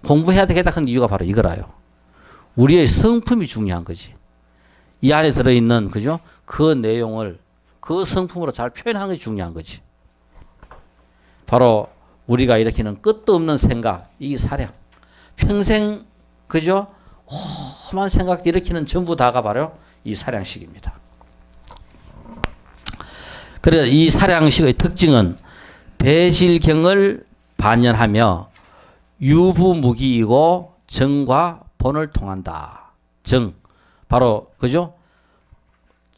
공부해야 되겠다 하는 이유가 바로 이거라요. 우리의 성품이 중요한 거지. 이 안에 들어있는 그죠? 그 내용을 그 성품으로 잘 표현하는 것이 중요한 거지. 바로 우리가 일으키는 끝도 없는 생각, 이 사량. 평생 그죠? 험한 생각 일으키는 전부 다가 바로 이 사량식입니다. 그래서 이 사량식의 특징은 대질경을 반연하며 유부무기이고 정과 본을 통한다. 정, 바로 그죠?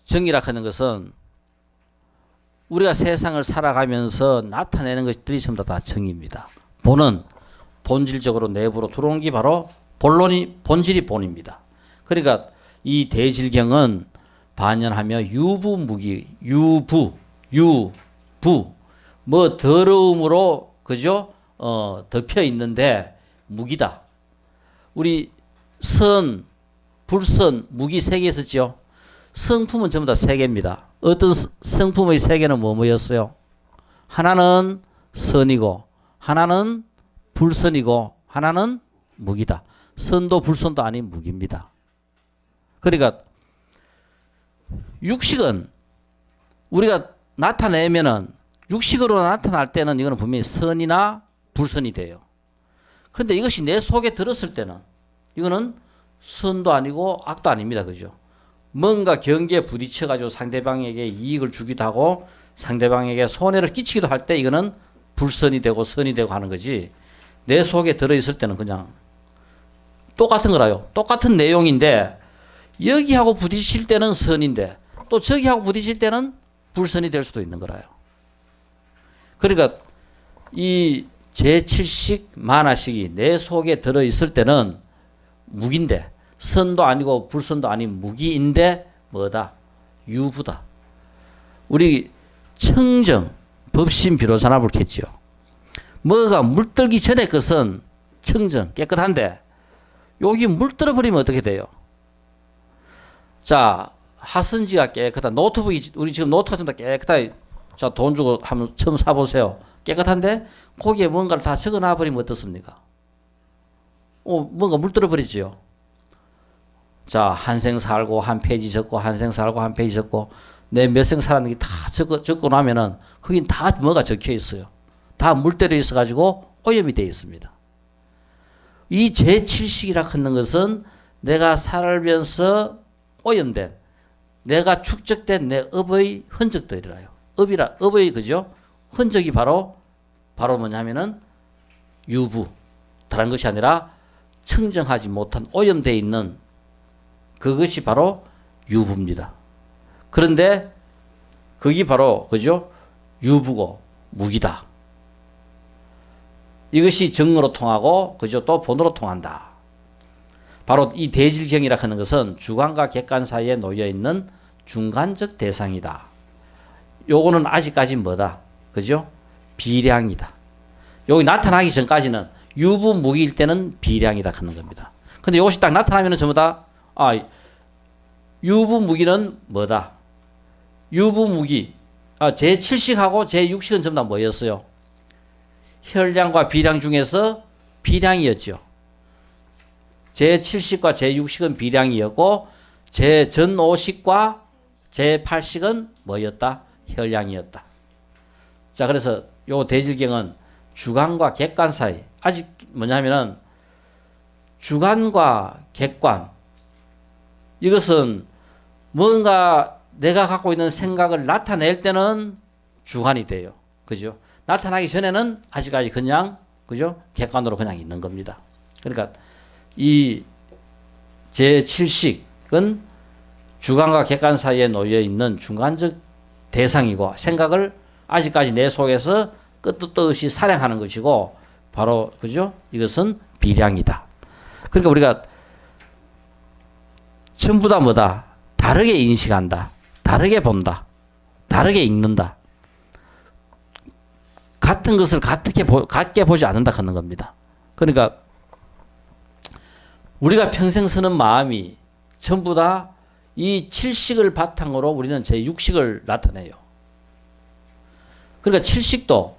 정이라 하는 것은 우리가 세상을 살아가면서 나타내는 것들이 전부 다 정입니다. 본은 본질적으로 내부로 들어오는 게 바로 본질이 본입니다. 그러니까 이 대질경은 반연하며 유부무기, 유부, 뭐 더러움으로 그죠? 덮여 있는데 무기다. 우리 선, 불선, 무기 세 개 있었죠. 성품은 전부 다 세 개입니다. 어떤 성품의 세 개는 뭐였어요? 하나는 선이고, 하나는 불선이고, 하나는 무기다. 선도 불선도 아닌 무기입니다. 그러니까 육식은 우리가 나타내면은 육식으로 나타날 때는 이거는 분명히 선이나 불선이 돼요. 그런데 이것이 내 속에 들었을 때는 이거는 선도 아니고 악도 아닙니다. 그죠? 뭔가 경계에 부딪혀가지고 상대방에게 이익을 주기도 하고 상대방에게 손해를 끼치기도 할 때 이거는 불선이 되고 선이 되고 하는 거지. 내 속에 들어있을 때는 그냥 똑같은 거라요. 똑같은 내용인데 여기하고 부딪힐 때는 선인데 또 저기하고 부딪힐 때는 불선이 될 수도 있는 거라요. 그러니까 이 제7식 만화식이 내 속에 들어있을 때는 무기인데 선도 아니고 불선도 아닌 무기인데 뭐다? 유부다. 우리 청정, 법신, 비로자납을 겠지요. 뭐가 물들기 전에 것은 청정, 깨끗한데 여기 물들어 버리면 어떻게 돼요? 자, 하선지가 깨끗한 노트북이 우리 지금 노트가 좀 다 깨끗하게 자, 돈 주고 한번 처음 사보세요. 깨끗한데 거기에 뭔가를 다 적어놔 버리면 어떻습니까? 뭔가 물들어 버리지요. 자, 한 생 살고 한 페이지 적고 한 생 살고 한 페이지 적고 내 몇 생 살았는지 다 적고 나면은 거긴 다 뭐가 적혀 있어요. 다 물때려 있어 가지고 오염이 되어 있습니다. 이 제7식이라 하는 것은 내가 살면서 오염된 내가 축적된 내 업의 흔적들이라요. 업의 그죠? 흔적이 바로 뭐냐면은 유부 다른 것이 아니라 청정하지 못한 오염되어 있는 그것이 바로 유부입니다. 그런데 그게 바로 그죠? 유부고 무기다. 이것이 정으로 통하고 그죠? 또 본으로 통한다. 바로 이 대질경이라 하는 것은 주관과 객관 사이에 놓여 있는 중간적 대상이다. 요거는 아직까지 뭐다? 그죠? 비량이다. 여기 나타나기 전까지는 유부 무기일 때는 비량이다 하는 겁니다. 근데 이것이 딱 나타나면은 전부 다 유부 무기는 뭐다? 유부 무기 제7식하고 제6식은 전부 다 뭐였어요? 혈량과 비량 중에서 비량이었죠. 제7식과 제6식은 비량이었고 제5식과 제8식은 뭐였다? 혈량이었다. 자, 그래서 요 대질경은 주관과 객관 사이 아직 뭐냐면은 주관과 객관 이것은 뭔가 내가 갖고 있는 생각을 나타낼 때는 주관이 돼요. 그죠? 나타나기 전에는 아직까지 그냥 그죠? 객관으로 그냥 있는 겁니다. 그러니까 이 제7식은 주관과 객관 사이에 놓여 있는 중간적 대상이고 생각을 아직까지 내 속에서 끝도 없이 살행하는 것이고 바로 그죠? 이것은 비량이다. 그러니까 우리가 전부 다 뭐다? 다르게 인식한다. 다르게 본다. 다르게 읽는다. 같은 것을 같게 보지 않는다 하는 겁니다. 그러니까 우리가 평생 쓰는 마음이 전부 다 이 7식을 바탕으로 우리는 제6식을 나타내요. 그러니까 7식도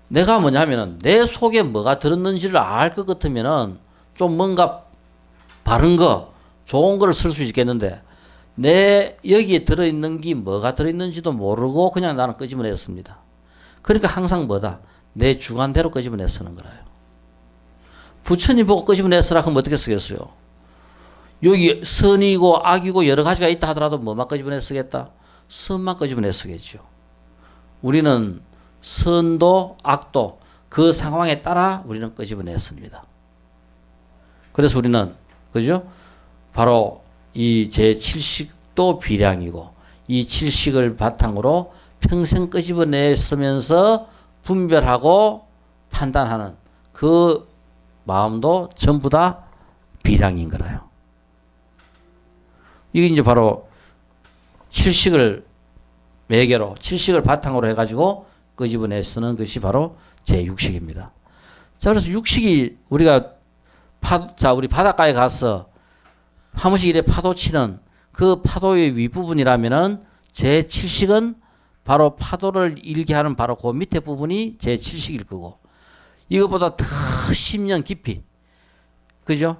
내가 뭐냐면은 내 속에 뭐가 들었는지를 알 것 같으면은 좀 뭔가 바른 거, 좋은 거를 쓸 수 있겠는데 내 여기에 들어있는 게 뭐가 들어있는지도 모르고 그냥 나는 끄집어냈습니다. 그러니까 항상 뭐다? 내 주관대로 끄집어내 쓰는 거라요. 부처님 보고 끄집어내 쓰라 하면 어떻게 쓰겠어요? 여기 선이고 악이고 여러 가지가 있다 하더라도 뭐만 끄집어내 쓰겠다? 선만 끄집어내 쓰겠죠. 우리는 선도 악도 그 상황에 따라 우리는 끄집어냈습니다. 그래서 우리는 그죠? 바로 이 제7식도 비량이고 이 7식을 바탕으로 평생 끄집어냈으면서 분별하고 판단하는 그 마음도 전부 다 비량인 거라요. 이게 이제 바로 7식을 매개로 7식을 바탕으로 해가지고 끄집어내 쓰는 것이 바로 제6식입니다. 자, 그래서 6식이 우리가 우리 바닷가에 가서 한 번씩 이래 파도 치는 그 파도의 윗부분이라면은 제7식은 바로 파도를 일게 하는 바로 그 밑에 부분이 제7식일 거고 이것보다 더 10년 깊이 그죠?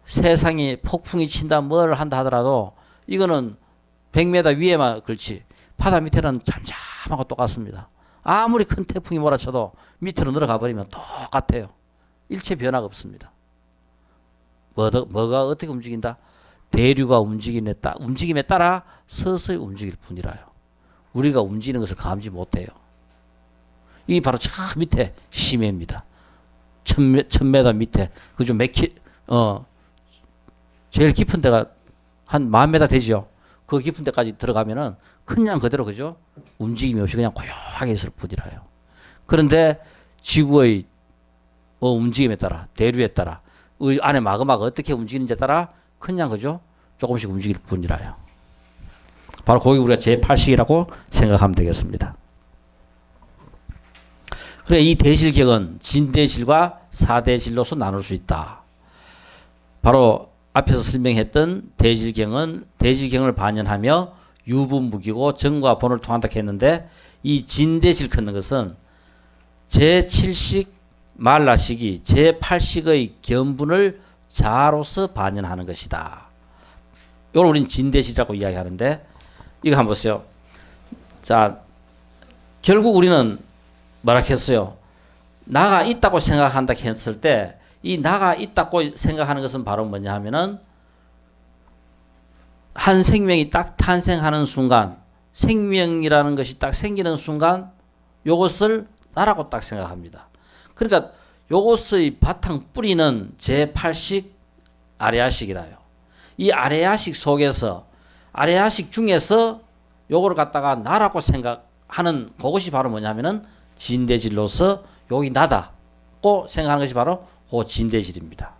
세상이 폭풍이 친다 뭘 한다 하더라도 이거는 100m 위에만 그렇지 바다 밑에는 잠잠하고 똑같습니다. 아무리 큰 태풍이 몰아쳐도 밑으로 내려가 버리면 똑같아요. 일체 변화가 없습니다. 뭐가 어떻게 움직인다? 대류가 움직임에 따라 서서히 움직일 뿐이라요. 우리가 움직이는 것을 감지 못해요. 이게 바로 저 밑에 심해입니다. 1000m 밑에, 그죠? 제일 깊은 데가 한 10,000m 되죠? 그 깊은 데까지 들어가면은 그냥 그대로, 그죠? 움직임이 없이 그냥 고요하게 있을 뿐이라요. 그런데 지구의 움직임에 따라, 대류에 따라, 안에 마그마가 어떻게 움직이는지에 따라 그냥, 그죠? 조금씩 움직일 뿐이라요. 바로 거기 우리가 제8식이라고 생각하면 되겠습니다. 그래, 이 대실경은 진대실과 사대실로서 나눌 수 있다. 바로 앞에서 설명했던 대실경을 반영하며 유분무기고 정과 본을 통한다 했는데, 이 진대실 걷는 것은 제7식 말라식이 제8식의 견분을 자로서 반영하는 것이다. 이걸 우리는 진대실이라고 이야기하는데, 이거 한번 보세요. 자, 결국 우리는 뭐라 했어요? 나가 있다고 생각한다 했을 때, 이 나가 있다고 생각하는 것은 바로 뭐냐 하면은, 한 생명이 딱 탄생하는 순간, 생명이라는 것이 딱 생기는 순간, 요것을 나라고 딱 생각합니다. 그러니까 요것의 바탕 뿌리는 제8식 아레아식이라요. 이 아레아식 속에서, 아레아식 중에서 요거를 갖다가 나라고 생각하는 그것이 바로 뭐냐면은 진대질로서 여기 나다고 생각하는 것이 바로 그 진대질입니다.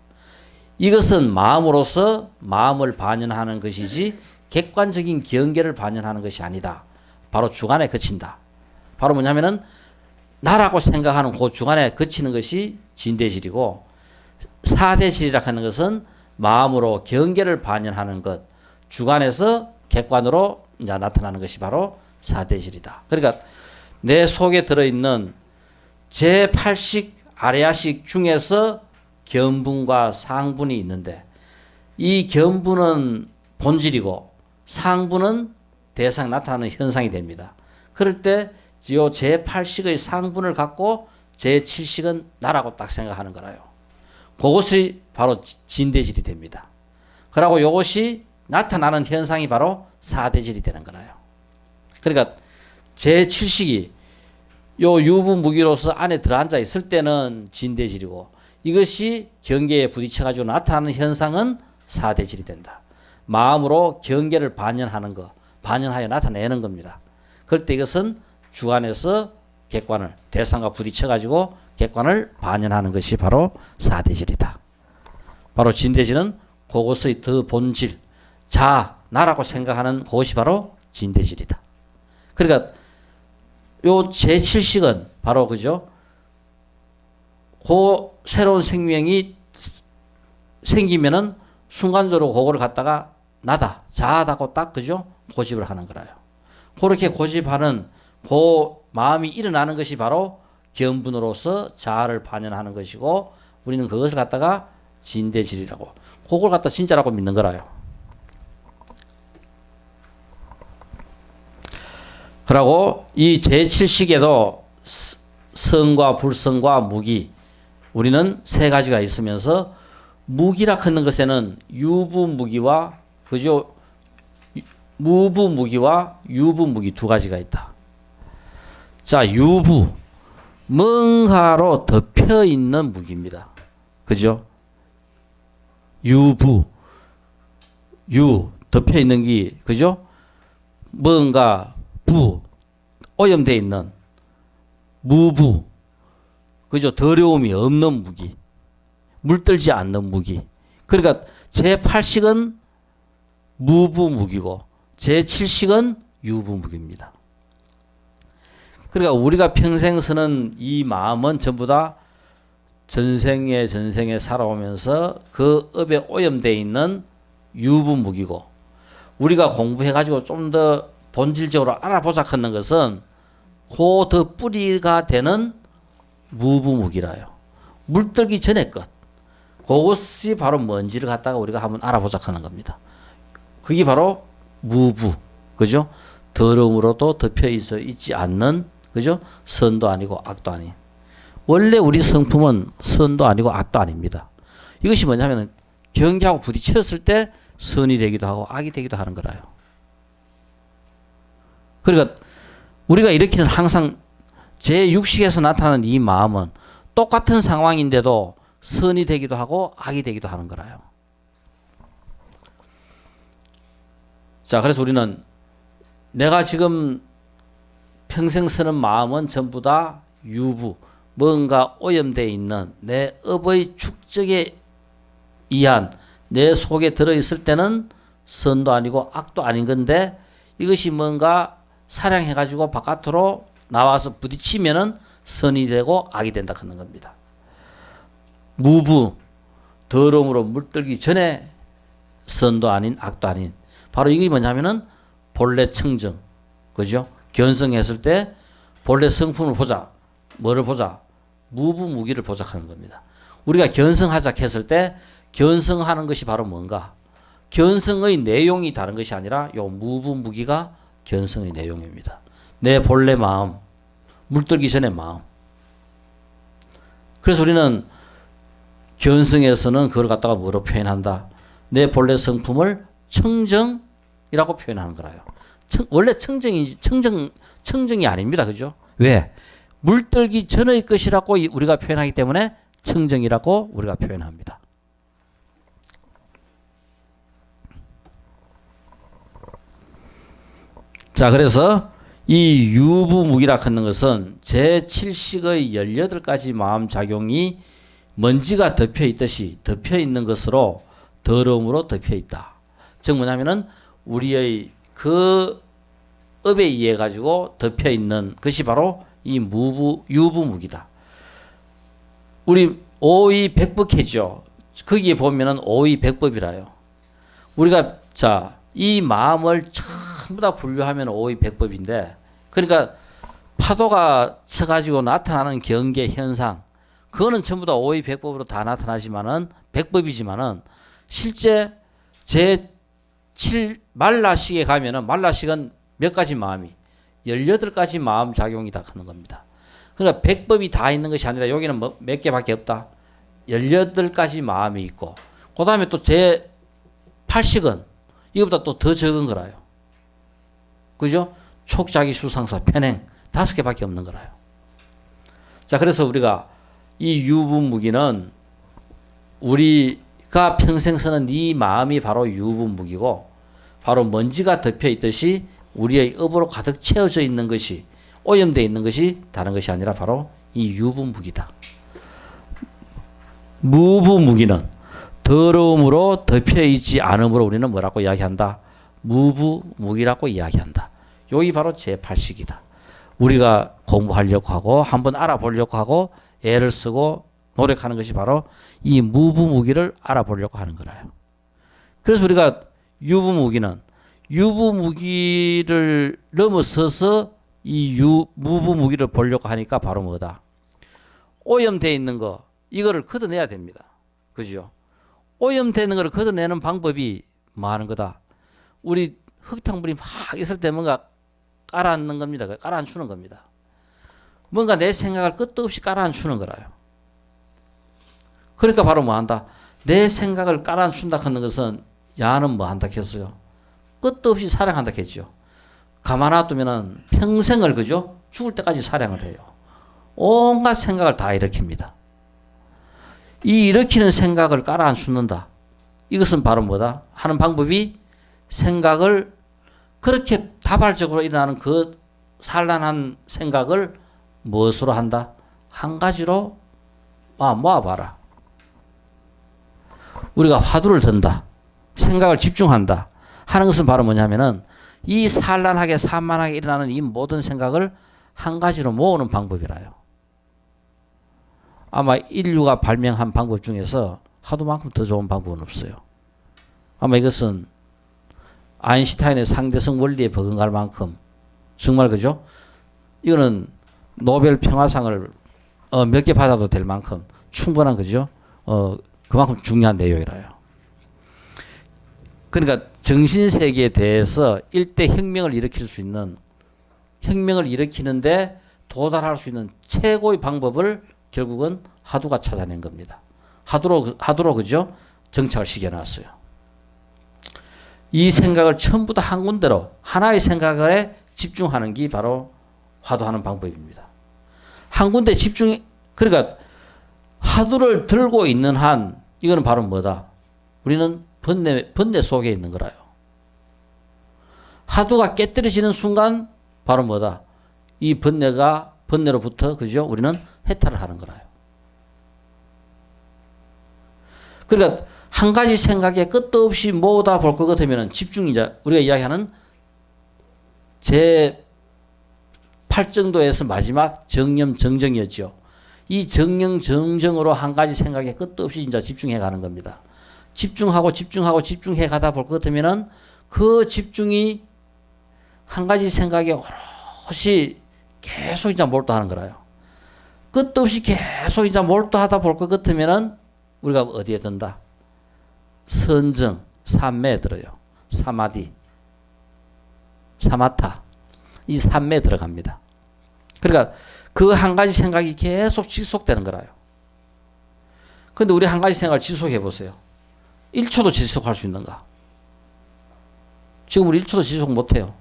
이것은 마음으로서 마음을 반영하는 것이지 객관적인 경계를 반영하는 것이 아니다. 바로 주관에 그친다. 바로 뭐냐면은 나라고 생각하는 그 주관에 그치는 것이 진대질이고, 사대질이라 하는 것은 마음으로 경계를 반영하는 것, 주관에서 객관으로 이제 나타나는 것이 바로 사대질이다. 그러니까 내 속에 들어있는 제8식 아레아식 중에서 견분과 상분이 있는데, 이 견분은 본질이고 상분은 대상 나타나는 현상이 됩니다. 그럴 때 이 제8식의 상분을 갖고 제7식은 나라고 딱 생각하는 거라요. 그것이 바로 진대질이 됩니다. 그리고 이것이 나타나는 현상이 바로 사대질이 되는 거라요. 그러니까 제7식이 요 유부무기로서 안에 들어앉아 있을 때는 진대질이고, 이것이 경계에 부딪혀가지고 나타나는 현상은 사대질이 된다. 마음으로 경계를 반영하는 거, 반영하여 나타내는 겁니다. 그럴 때 이것은 주관에서 객관을, 대상과 부딪혀가지고 객관을 반영하는 것이 바로 사대질이다. 바로 진대질은 그것의 더 본질, 나라고 생각하는 그것이 바로 진대질이다. 그러니까 요 제7식은 바로, 그죠? 그 새로운 생명이 생기면은 순간적으로 그거를 갖다가 나다, 자아다고 딱, 그죠? 고집을 하는 거라요. 그렇게 고집하는 그 마음이 일어나는 것이 바로 견분으로서 자아를 반영하는 것이고, 우리는 그것을 갖다가 진대질이라고, 그걸 갖다 진짜라고 믿는 거라요. 그리고 이 제7식에도 성과 불성과 무기, 우리는 세 가지가 있으면서, 무기라 하는 것에는 유부무기와, 그죠? 무부무기와 유부무기 두 가지가 있다. 자, 유부, 뭔가로 덮여 있는 무기입니다. 그죠? 유부, 덮여 있는 게, 그죠? 뭔가, 오염되어 있는, 무부, 그죠? 더러움이 없는 무기, 물들지 않는 무기. 그러니까 제8식은 무부무기고 제7식은 유부무기입니다. 그러니까 우리가 평생 쓰는 이 마음은 전부 다 전생에 살아오면서 그 업에 오염되어 있는 유부무기고, 우리가 공부해가지고 좀 더 본질적으로 알아보자 하는 것은 그 더 뿌리가 되는 무부무기라요. 물들기 전의 것. 그것이 바로 뭔지를 갖다가 우리가 한번 알아보자 하는 겁니다. 그게 바로 무부, 그죠? 더러움으로도 덮여 있지 않는, 그죠? 선도 아니고 악도 아닌. 원래 우리 성품은 선도 아니고 악도 아닙니다. 이것이 뭐냐면 경계하고 부딪혔을 때 선이 되기도 하고 악이 되기도 하는 거라요. 그러니까 우리가 일으키는 항상 제6식에서 나타나는 이 마음은 똑같은 상황인데도 선이 되기도 하고 악이 되기도 하는 거라요. 자, 그래서 우리는 내가 지금 평생 쓰는 마음은 전부 다 유부, 뭔가 오염되어 있는 내 업의 축적에 의한 내 속에 들어있을 때는 선도 아니고 악도 아닌 건데 이것이 뭔가 사량해가지고 바깥으로 나와서 부딪히면은 선이 되고 악이 된다 하는 겁니다. 무부, 더러움으로 물들기 전에 선도 아닌 악도 아닌 바로 이게 뭐냐면은 본래 청정, 그죠? 견성했을 때 본래 성품을 보자. 뭐를 보자? 무부무기를 보자 하는 겁니다. 우리가 견성하자 했을 때 견성하는 것이 바로 뭔가? 견성의 내용이 다른 것이 아니라 요 무부무기가 견성의 내용입니다. 내 본래 마음, 물들기 전의 마음. 그래서 우리는 견성에서는 그걸 갖다가 뭐로 표현한다? 내 본래 성품을 청정이라고 표현하는 거라요. 원래 청정이 아닙니다. 그죠? 왜? 물들기 전의 것이라고 우리가 표현하기 때문에 청정이라고 우리가 표현합니다. 자, 그래서 이 유부무기라 하는 것은 제7식의 18가지 마음작용이 먼지가 덮여 있듯이 덮여 있는 것으로 더러움으로 덮여 있다. 즉 뭐냐면은 우리의 그 업에 의해 가지고 덮여 있는 것이 바로 이 유부무기다. 우리 오의백법해죠. 거기에 보면은 오의백법이라요. 우리가 자, 이 마음을 전부 다 분류하면 오의백법인데, 그러니까 파도가 쳐가지고 나타나는 경계 현상, 그거는 전부 다 오의백법으로 다 나타나지만은 백법이지만은 실제 제7 말라식에 가면은 말라식은 몇 가지 마음이 18가지 마음 작용이 다 하는 겁니다. 그러니까 백법이 다 있는 것이 아니라 여기는 뭐 몇 개밖에 없다. 18가지 마음이 있고 그 다음에 또 제8식은 이것보다 또 더 적은 거라요. 그죠? 촉자기 수상사 편행 5개밖에 없는 거라요. 자, 그래서 우리가 이 유부무기는 우리가 평생 쓰는 이 마음이 바로 유부무기고 바로 먼지가 덮여 있듯이 우리의 업으로 가득 채워져 있는 것이 오염되어 있는 것이 다른 것이 아니라 바로 이 유부무기다. 무부무기는 더러움으로 덮여 있지 않음으로 우리는 뭐라고 이야기한다? 무부무기라고 이야기한다. 여기 바로 제8식이다. 우리가 공부하려고 하고 한번 알아보려고 하고 애를 쓰고 노력하는 것이 바로 이 무부무기를 알아보려고 하는 거라요. 그래서 우리가 유부무기를 넘어서서 이 무부무기를 보려고 하니까 바로 뭐다? 오염되어 있는 거, 이거를 걷어내야 됩니다. 그죠? 오염되는 거를 걷어내는 방법이 뭐 하는 거다? 우리 흙탕물이 막 있을 때 뭔가 깔아앉는 겁니다. 깔아앉추는 겁니다. 뭔가 내 생각을 끝도 없이 깔아앉추는 거라요. 그러니까 바로 뭐 한다? 내 생각을 깔아앉춘다 하는 것은 야는 뭐 한다 했어요? 끝도 없이 사랑한다 했죠. 가만 놔두면은 평생을 그죠? 죽을 때까지 사랑을 해요. 온갖 생각을 다 일으킵니다. 이 일으키는 생각을 깔아앉춘다. 이것은 바로 뭐다? 하는 방법이 생각을 그렇게 다발적으로 일어나는 그 산란한 생각을 무엇으로 한다? 한 가지로 모아봐라. 우리가 화두를 든다. 생각을 집중한다. 하는 것은 바로 뭐냐면은 이 산란하게 산만하게 일어나는 이 모든 생각을 한 가지로 모으는 방법이라요. 아마 인류가 발명한 방법 중에서 하도만큼 더 좋은 방법은 없어요. 아마 이것은 아인슈타인의 상대성 원리에 버금갈 만큼 정말 그죠? 이거는 노벨 평화상을 몇 개 받아도 될 만큼 충분한 그죠? 그만큼 중요한 내용이라요. 그러니까 정신세계에 대해서 일대 혁명을 일으킬 수 있는 혁명을 일으키는데 도달할 수 있는 최고의 방법을 결국은 화두가 찾아낸 겁니다. 하두로 그죠? 정착을 시켜놨어요. 이 생각을 전부 다 한 군데로 하나의 생각에 집중하는 게 바로 화두하는 방법입니다. 한 군데 집중, 그러니까 화두를 들고 있는 한 이거는 바로 뭐다? 우리는 번뇌 속에 있는 거라요. 화두가 깨뜨려지는 순간 바로 뭐다? 이 번뇌로부터 그죠? 우리는 해탈을 하는 거라요. 그러니까 한 가지 생각에 끝도 없이 모으다 볼 것 같으면 집중이자 우리가 이야기하는 제 8정도에서 마지막 정념 정정이었죠. 이 정령 정정으로 한 가지 생각에 끝도 없이 이제 집중해 가는 겁니다. 집중하고 집중해 가다 볼 것 같으면은 그 집중이 한 가지 생각에 오롯이 계속 이제 몰두하는 거라요. 끝도 없이 계속 이제 몰두하다 볼 것 같으면은 우리가 어디에 든다? 선정, 삼매에 들어요. 사마디, 사마타. 이 삼매에 들어갑니다. 그러니까 그 한 가지 생각이 계속 지속되는 거라요. 근데 우리 한 가지 생각을 지속해 보세요. 1초도 지속할 수 있는가? 지금 우리 1초도 지속 못 해요.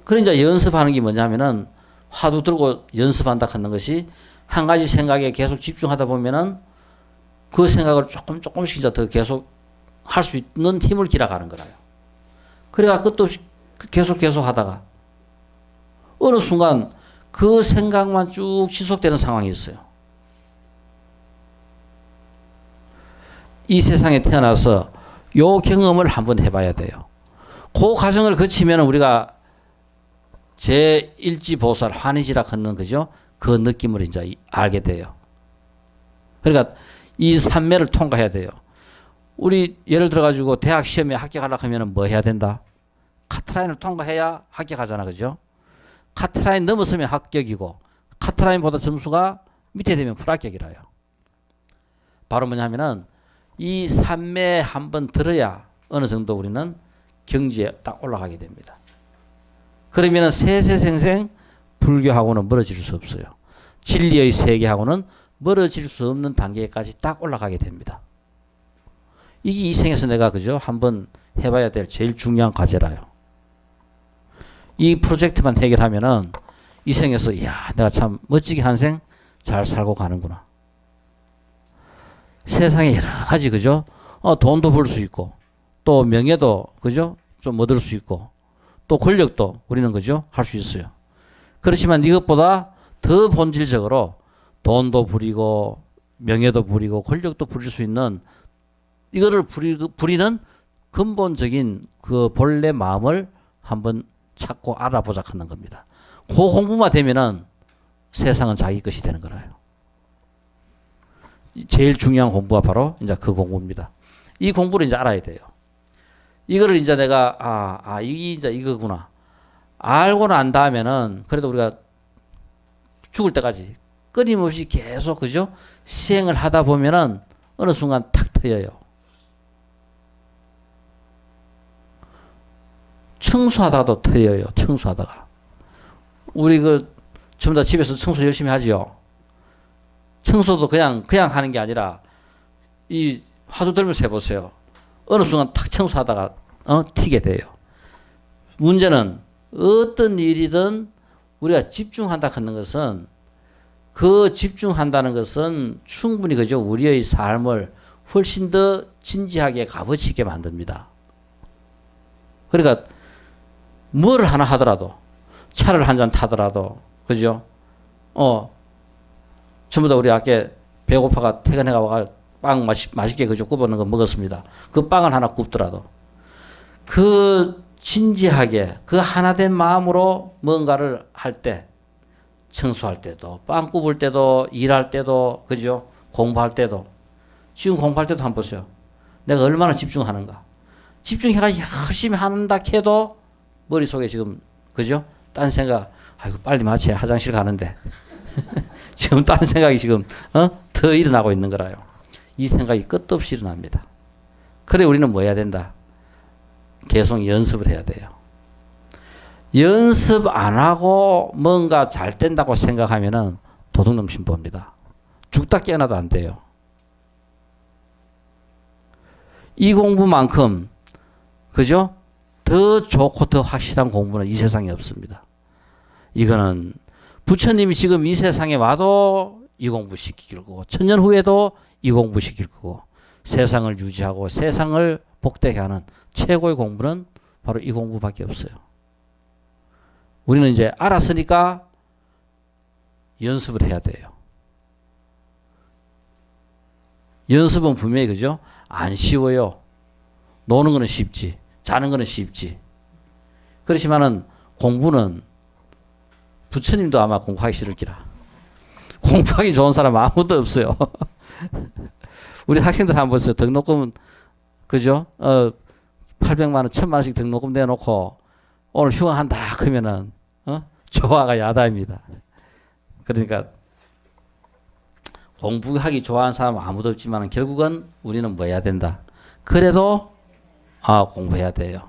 그러니까 연습하는 게 뭐냐면은 화두 들고 연습한다 하는 것이 한 가지 생각에 계속 집중하다 보면은 그 생각을 조금씩 이제 더 계속 할 수 있는 힘을 길어가는 거라요. 그래가 끝도 없이 계속 하다가 어느 순간 그 생각만 쭉 지속되는 상황이 있어요. 이 세상에 태어나서 요 경험을 한번 해봐야 돼요. 그 과정을 거치면 우리가 제1지보살 환희지락 하는 그죠? 그 느낌을 이제 알게 돼요. 그러니까 이 삼매를 통과해야 돼요. 우리 예를 들어 가지고 대학 시험에 합격하려고 하면 뭐 해야 된다? 카트라인을 통과해야 합격하잖아. 그죠? 카트라인 넘어서면 합격이고 카트라인보다 점수가 밑에 되면 불합격이라요. 바로 뭐냐면은 이 삼매 한번 들어야 어느 정도 우리는 경지에 딱 올라가게 됩니다. 그러면은 세세생생 불교하고는 멀어질 수 없어요. 진리의 세계하고는 멀어질 수 없는 단계까지 딱 올라가게 됩니다. 이게 이 생에서 내가 그죠? 한번 해봐야 될 제일 중요한 과제라요. 이 프로젝트만 해결하면은 이 생에서 이야 내가 참 멋지게 한 생 잘 살고 가는구나. 세상에 여러 가지 그죠? 돈도 벌 수 있고 또 명예도 그죠? 좀 얻을 수 있고 또 권력도 우리는 그죠? 할 수 있어요. 그렇지만 이것보다 더 본질적으로 돈도 부리고 명예도 부리고 권력도 부릴 수 있는 이거를 부리는 근본적인 그 본래 마음을 한번 찾고 알아보자 하는 겁니다. 그 공부만 되면은 세상은 자기 것이 되는 거라요. 제일 중요한 공부가 바로 이제 그 공부입니다. 이 공부를 이제 알아야 돼요. 이거를 이제 내가 이게 이제 이거구나. 알고 난 다음에는 그래도 우리가 죽을 때까지 끊임없이 계속 그죠? 시행을 하다 보면은 어느 순간 탁 터여요. 청소하다가도 터여요. 청소하다가. 우리 전부 다 집에서 청소 열심히 하지요. 청소도 그냥 하는 게 아니라 이 화두 들면서 해보세요. 어느 순간 탁 청소하다가 튀게 돼요. 문제는 어떤 일이든 우리가 집중한다 하는 것은 그 집중한다는 것은 충분히 그죠? 우리의 삶을 훨씬 더 진지하게 값어치게 만듭니다. 그러니까 뭘 하나 하더라도 차를 한 잔 타더라도 그죠? 전부 다 우리 아까 배고파가 퇴근해가 와가 빵 맛있게 그죠? 굽어놓은 거 먹었습니다. 그 빵을 하나 굽더라도 그 진지하게 그 하나된 마음으로 뭔가를 할 때 청소할 때도 빵 굽을 때도 일할 때도 그죠? 공부할 때도 지금 공부할 때도 한번 보세요. 내가 얼마나 집중하는가. 집중해가 열심히 한다 해도 머릿속에 지금 그죠? 딴 생각 아이고 빨리 마쳐야 화장실 가는데 지금 딴 생각이 지금 더 일어나고 있는 거라요. 이 생각이 끝도 없이 일어납니다. 그래 우리는 뭐 해야 된다? 계속 연습을 해야 돼요. 연습 안 하고 뭔가 잘 된다고 생각하면은 도둑놈 신보입니다. 죽다 깨어나도 안 돼요. 이 공부만큼 그죠? 더 좋고 더 확실한 공부는 이 세상에 없습니다. 이거는 부처님이 지금 이 세상에 와도 이 공부 시킬 거고 천년 후에도 이 공부 시킬 거고 세상을 유지하고 세상을 복되게 하는 최고의 공부는 바로 이 공부밖에 없어요. 우리는 이제 알았으니까 연습을 해야 돼요. 연습은 분명히 그죠? 안 쉬워요. 노는 거는 쉽지. 자는 거는 쉽지. 그렇지만은 공부는 부처님도 아마 공부하기 싫을 기라. 공부하기 좋은 사람 아무도 없어요. 우리 학생들 한번 보세요. 등록금 그죠? 800만 원, 1000만 원씩 등록금 내놓고 오늘 휴학한다 그러면은 조화가 야단입니다. 그러니까 공부하기 좋아하는 사람 아무도 없지만 결국은 우리는 뭐 해야 된다. 그래도 공부해야 돼요.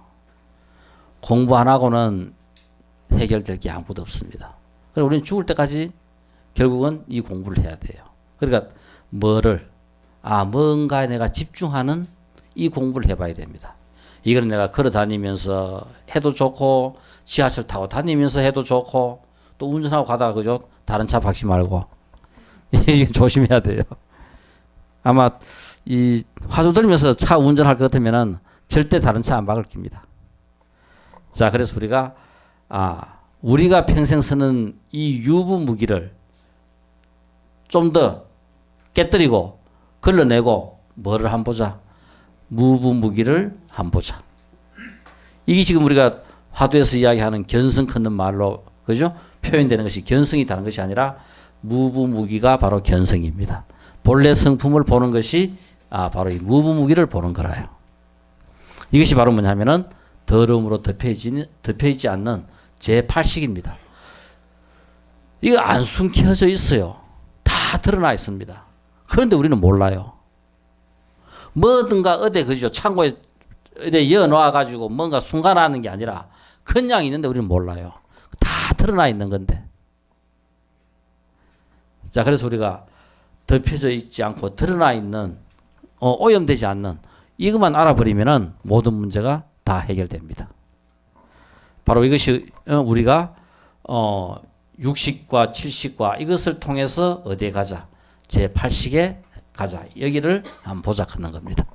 공부 안 하고는 해결될 게 아무도 없습니다. 그래서 우리는 죽을 때까지 결국은 이 공부를 해야 돼요. 그러니까 뭔가에 내가 집중하는 이 공부를 해봐야 됩니다. 이거는 내가 걸어 다니면서 해도 좋고 지하철 타고 다니면서 해도 좋고 또 운전하고 가다가 그죠? 다른 차 박지 말고 이게 조심해야 돼요. 아마 이 화두 들면서 차 운전할 것 같으면은 절대 다른 차 안 박을 겁니다. 자, 그래서 우리가 평생 쓰는 이 유부무기를 좀 더 깨뜨리고 걸러내고 뭐를 한번 보자. 무부무기를 한번 보자. 이게 지금 우리가 화두에서 이야기하는 견성 끊는 말로 그죠? 표현되는 것이 견성이 다른 것이 아니라 무부무기가 바로 견성입니다. 본래 성품을 보는 것이 바로 이 무부무기를 보는 거라요. 이것이 바로 뭐냐면은 더러움으로 덮여있지 않는 제8식입니다. 이거 안 숨겨져 있어요. 다 드러나 있습니다. 그런데 우리는 몰라요. 뭐든가 어디 그죠? 창고에 어디 여놓아가지고 뭔가 숨가나는 게 아니라 그냥 있는데 우리는 몰라요. 다 드러나 있는 건데. 자, 그래서 우리가 덮여져 있지 않고 드러나 있는 오염되지 않는 이것만 알아버리면은 모든 문제가 다 해결됩니다. 바로 이것이 우리가 육식과 칠식과 이것을 통해서 어디에 가자? 제8식에 가자. 여기를 한번 보자 하는 겁니다.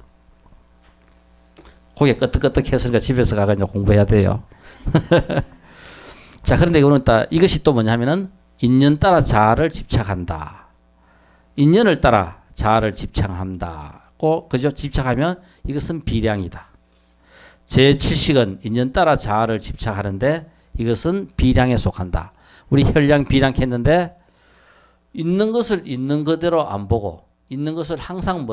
고개 끄덕끄덕 했으니까 집에서 가서 이제 공부해야 돼요. 자, 그런데 이것이 또 뭐냐면은 인연 따라 자아를 집착한다. 인연을 따라 자아를 집착한다고 그죠? 집착하면 이것은 비량이다. 제7식은 인연 따라 자아를 집착하는데 이것은 비량에 속한다. 우리 혈량 비량 했는데 있는 것을 있는 그대로 안 보고 있는 것을 항상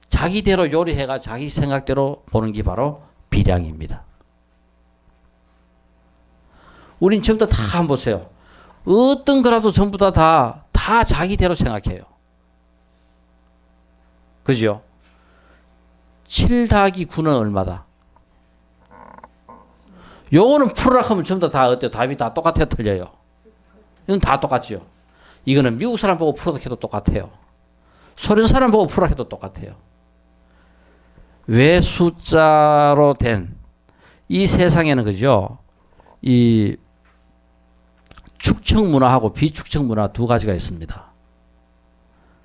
자기대로 요리해가 자기 생각대로 보는 게 바로 비량입니다. 우린 전부 다 한번 보세요. 어떤 거라도 전부 다 자기대로 생각해요. 그죠? 7 더하기 9는 얼마다? 요거는 풀으라 하면 전부 다 어때요? 답이 다 똑같아요? 틀려요? 이건 다 똑같죠. 이거는 미국 사람 보고 풀어도 해도 똑같아요. 소련 사람 보고 풀어도 해도 똑같아요. 왜 숫자로 된 이 세상에는 그죠? 이 축척 문화하고 비축척 문화 두 가지가 있습니다.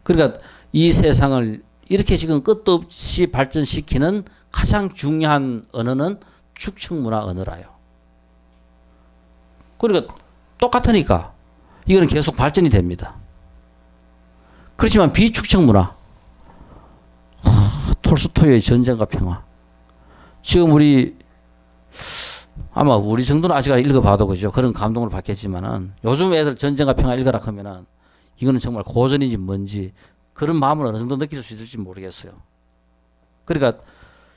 그러니까 이 세상을 이렇게 지금 끝도 없이 발전시키는 가장 중요한 언어는 축척 문화 언어라요. 그러니까 똑같으니까 이거는 계속 발전이 됩니다. 그렇지만 비축척 문화, 톨스토이의 전쟁과 평화. 지금 아마 우리 정도는 아직 읽어봐도 그죠? 그런 감동을 받겠지만은 요즘 애들 전쟁과 평화 읽어라 하면은 이거는 정말 고전인지 뭔지 그런 마음을 어느 정도 느낄 수 있을지 모르겠어요. 그러니까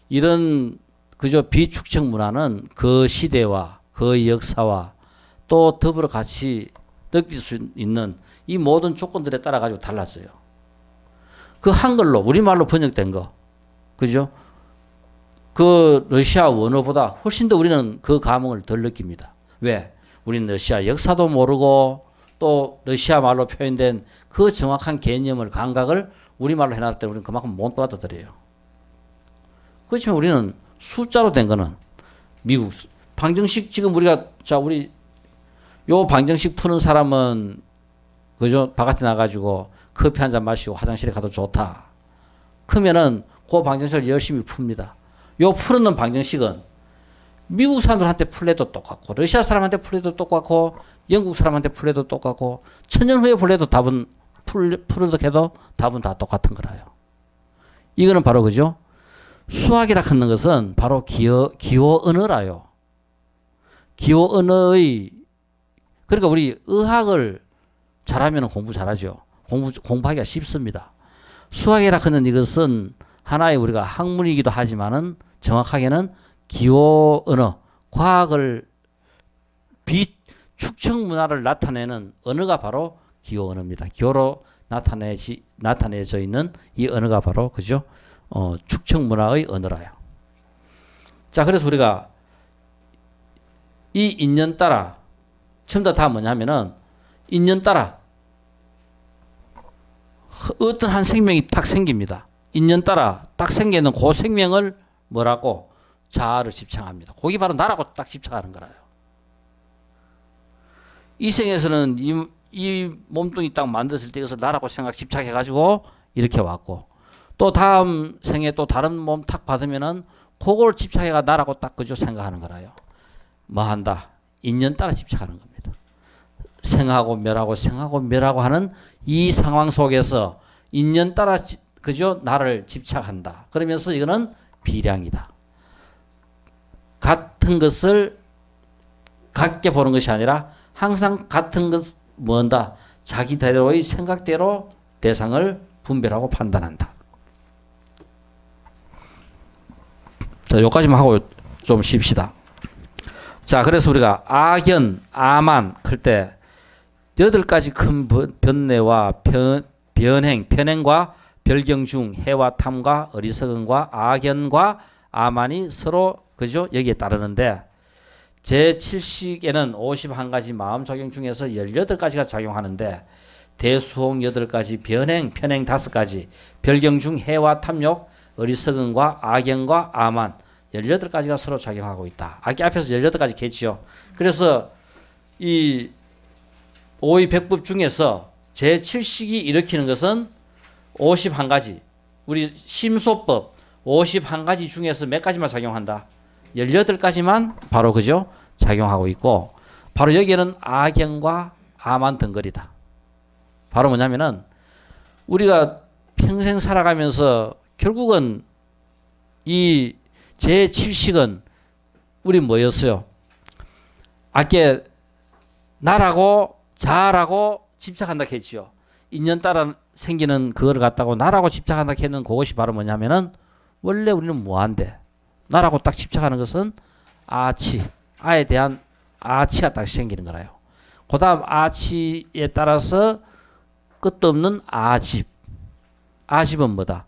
이런 그저 비축척 문화는 그 시대와 그 역사와 또 더불어 같이 느낄 수 있는 이 모든 조건들에 따라 가지고 달랐어요. 그 한글로 우리말로 번역된 거, 그죠? 그 러시아 원어보다 훨씬 더 우리는 그 감흥을 덜 느낍니다. 왜? 우리는 러시아 역사도 모르고 또 러시아 말로 표현된 그 정확한 개념을 감각을 우리말로 해놨을 때 우리는 그만큼 못 받아들여요. 그렇지만 우리는 숫자로 된 거는 미국 방정식 지금 우리가 우리 요 방정식 푸는 사람은 그죠? 바깥에 나가지고 커피 한 잔 마시고 화장실에 가도 좋다. 그러면은 그 방정식을 열심히 풉니다. 요 푸는 방정식은 미국 사람들한테 풀래도 똑같고 러시아 사람한테 풀래도 똑같고 영국 사람한테 풀래도 똑같고 천년 후에 풀래도 답은 풀어도 해도 답은 다 똑같은 거라요. 이거는 바로 그죠? 수학이라 하는 것은 바로 기호 언어라요. 기호 언어의 그러니까 우리 의학을 잘하면 공부 잘하죠. 공부하기가 쉽습니다. 수학이라 하는 이것은 하나의 우리가 학문이기도 하지만은 정확하게는 기호 언어, 과학을 비축청 문화를 나타내는 언어가 바로 기호 언어입니다. 기호로 나타내져 있는 이 언어가 바로 그죠? 축청 문화의 언어라요. 자, 그래서 우리가 이 인연 따라 전부 다 뭐냐면은 인연 따라 어떤 한 생명이 딱 생깁니다. 인연 따라 딱 생기는 그 생명을 뭐라고? 자아를 집착합니다. 거기 바로 나라고 딱 집착하는 거라요. 이 생에서는 이 몸뚱이 딱 만들었을 때 이것을 나라고 생각 집착해가지고 이렇게 왔고 또 다음 생에 또 다른 몸 탁 받으면은 그걸 집착해가 나라고 딱 그저 생각하는 거라요. 뭐 한다? 인연 따라 집착하는 겁니다. 생하고 멸하고 생하고 멸하고 하는 이 상황 속에서 인연 따라 그저 나를 집착한다. 그러면서 이거는 비량이다. 같은 것을 같게 보는 것이 아니라 항상 같은 것 뭔다. 자기대로의 생각대로 대상을 분별하고 판단한다. 자, 여기까지만 하고 좀 쉽시다. 자, 그래서 우리가 아견, 아만 클 때 8가지 큰 변내와 편행과 별경 중 해와 탐과 어리석음과 아견과 아만이 서로 그죠? 여기에 따르는데 제7식에는 51가지 마음작용 중에서 18가지가 작용하는데 대수홍 8가지, 편행 5가지, 별경 중 해와 탐욕, 어리석음과 악연과 아만 18가지가 서로 작용하고 있다. 아까 앞에서 18가지 겠지요. 그래서 이 오의백법 중에서 제7식이 일으키는 것은 51가지. 우리 심소법 51가지 중에서 몇 가지만 작용한다. 18가지만 바로 그죠? 작용하고 있고 바로 여기에는 악연과 아만 덩거리다. 바로 뭐냐면은 우리가 평생 살아가면서 결국은 이 제7식은 우리 뭐였어요? 아까 나라고 자라고 집착한다 했지요. 인연 따라 생기는 그거를 갖다고 나라고 집착한다 했는 그것이 바로 뭐냐면은 원래 우리는 뭐한데 나라고 딱 집착하는 것은 아치, 아에 대한 아치가 딱 생기는 거라요. 그 다음 아치에 따라서 끝도 없는 아집. 아집은 뭐다?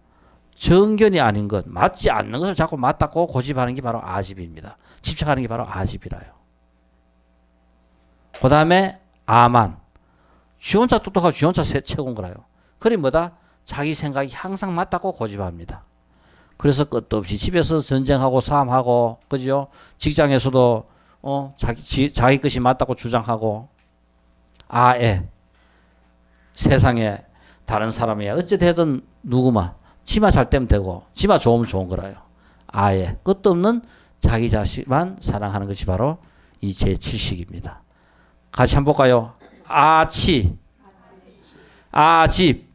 정견이 아닌 것, 맞지 않는 것을 자꾸 맞다고 고집하는 게 바로 아집입니다. 집착하는 게 바로 아집이라요. 그 다음에 아만. 지 혼자 똑똑하고 지 혼자 최고인 거라요. 그리 뭐다? 자기 생각이 항상 맞다고 고집합니다. 그래서 끝도 없이 집에서 전쟁하고 싸움하고, 그죠? 직장에서도, 자기 것이 맞다고 주장하고, 아에, 세상에 다른 사람이 어찌되든 누구만, 지마 잘 되면 되고, 지마 좋으면 좋은 거라요. 아에, 끝도 없는 자기 자식만 사랑하는 것이 바로 이 제7식입니다. 같이 한번 볼까요? 아치, 아집,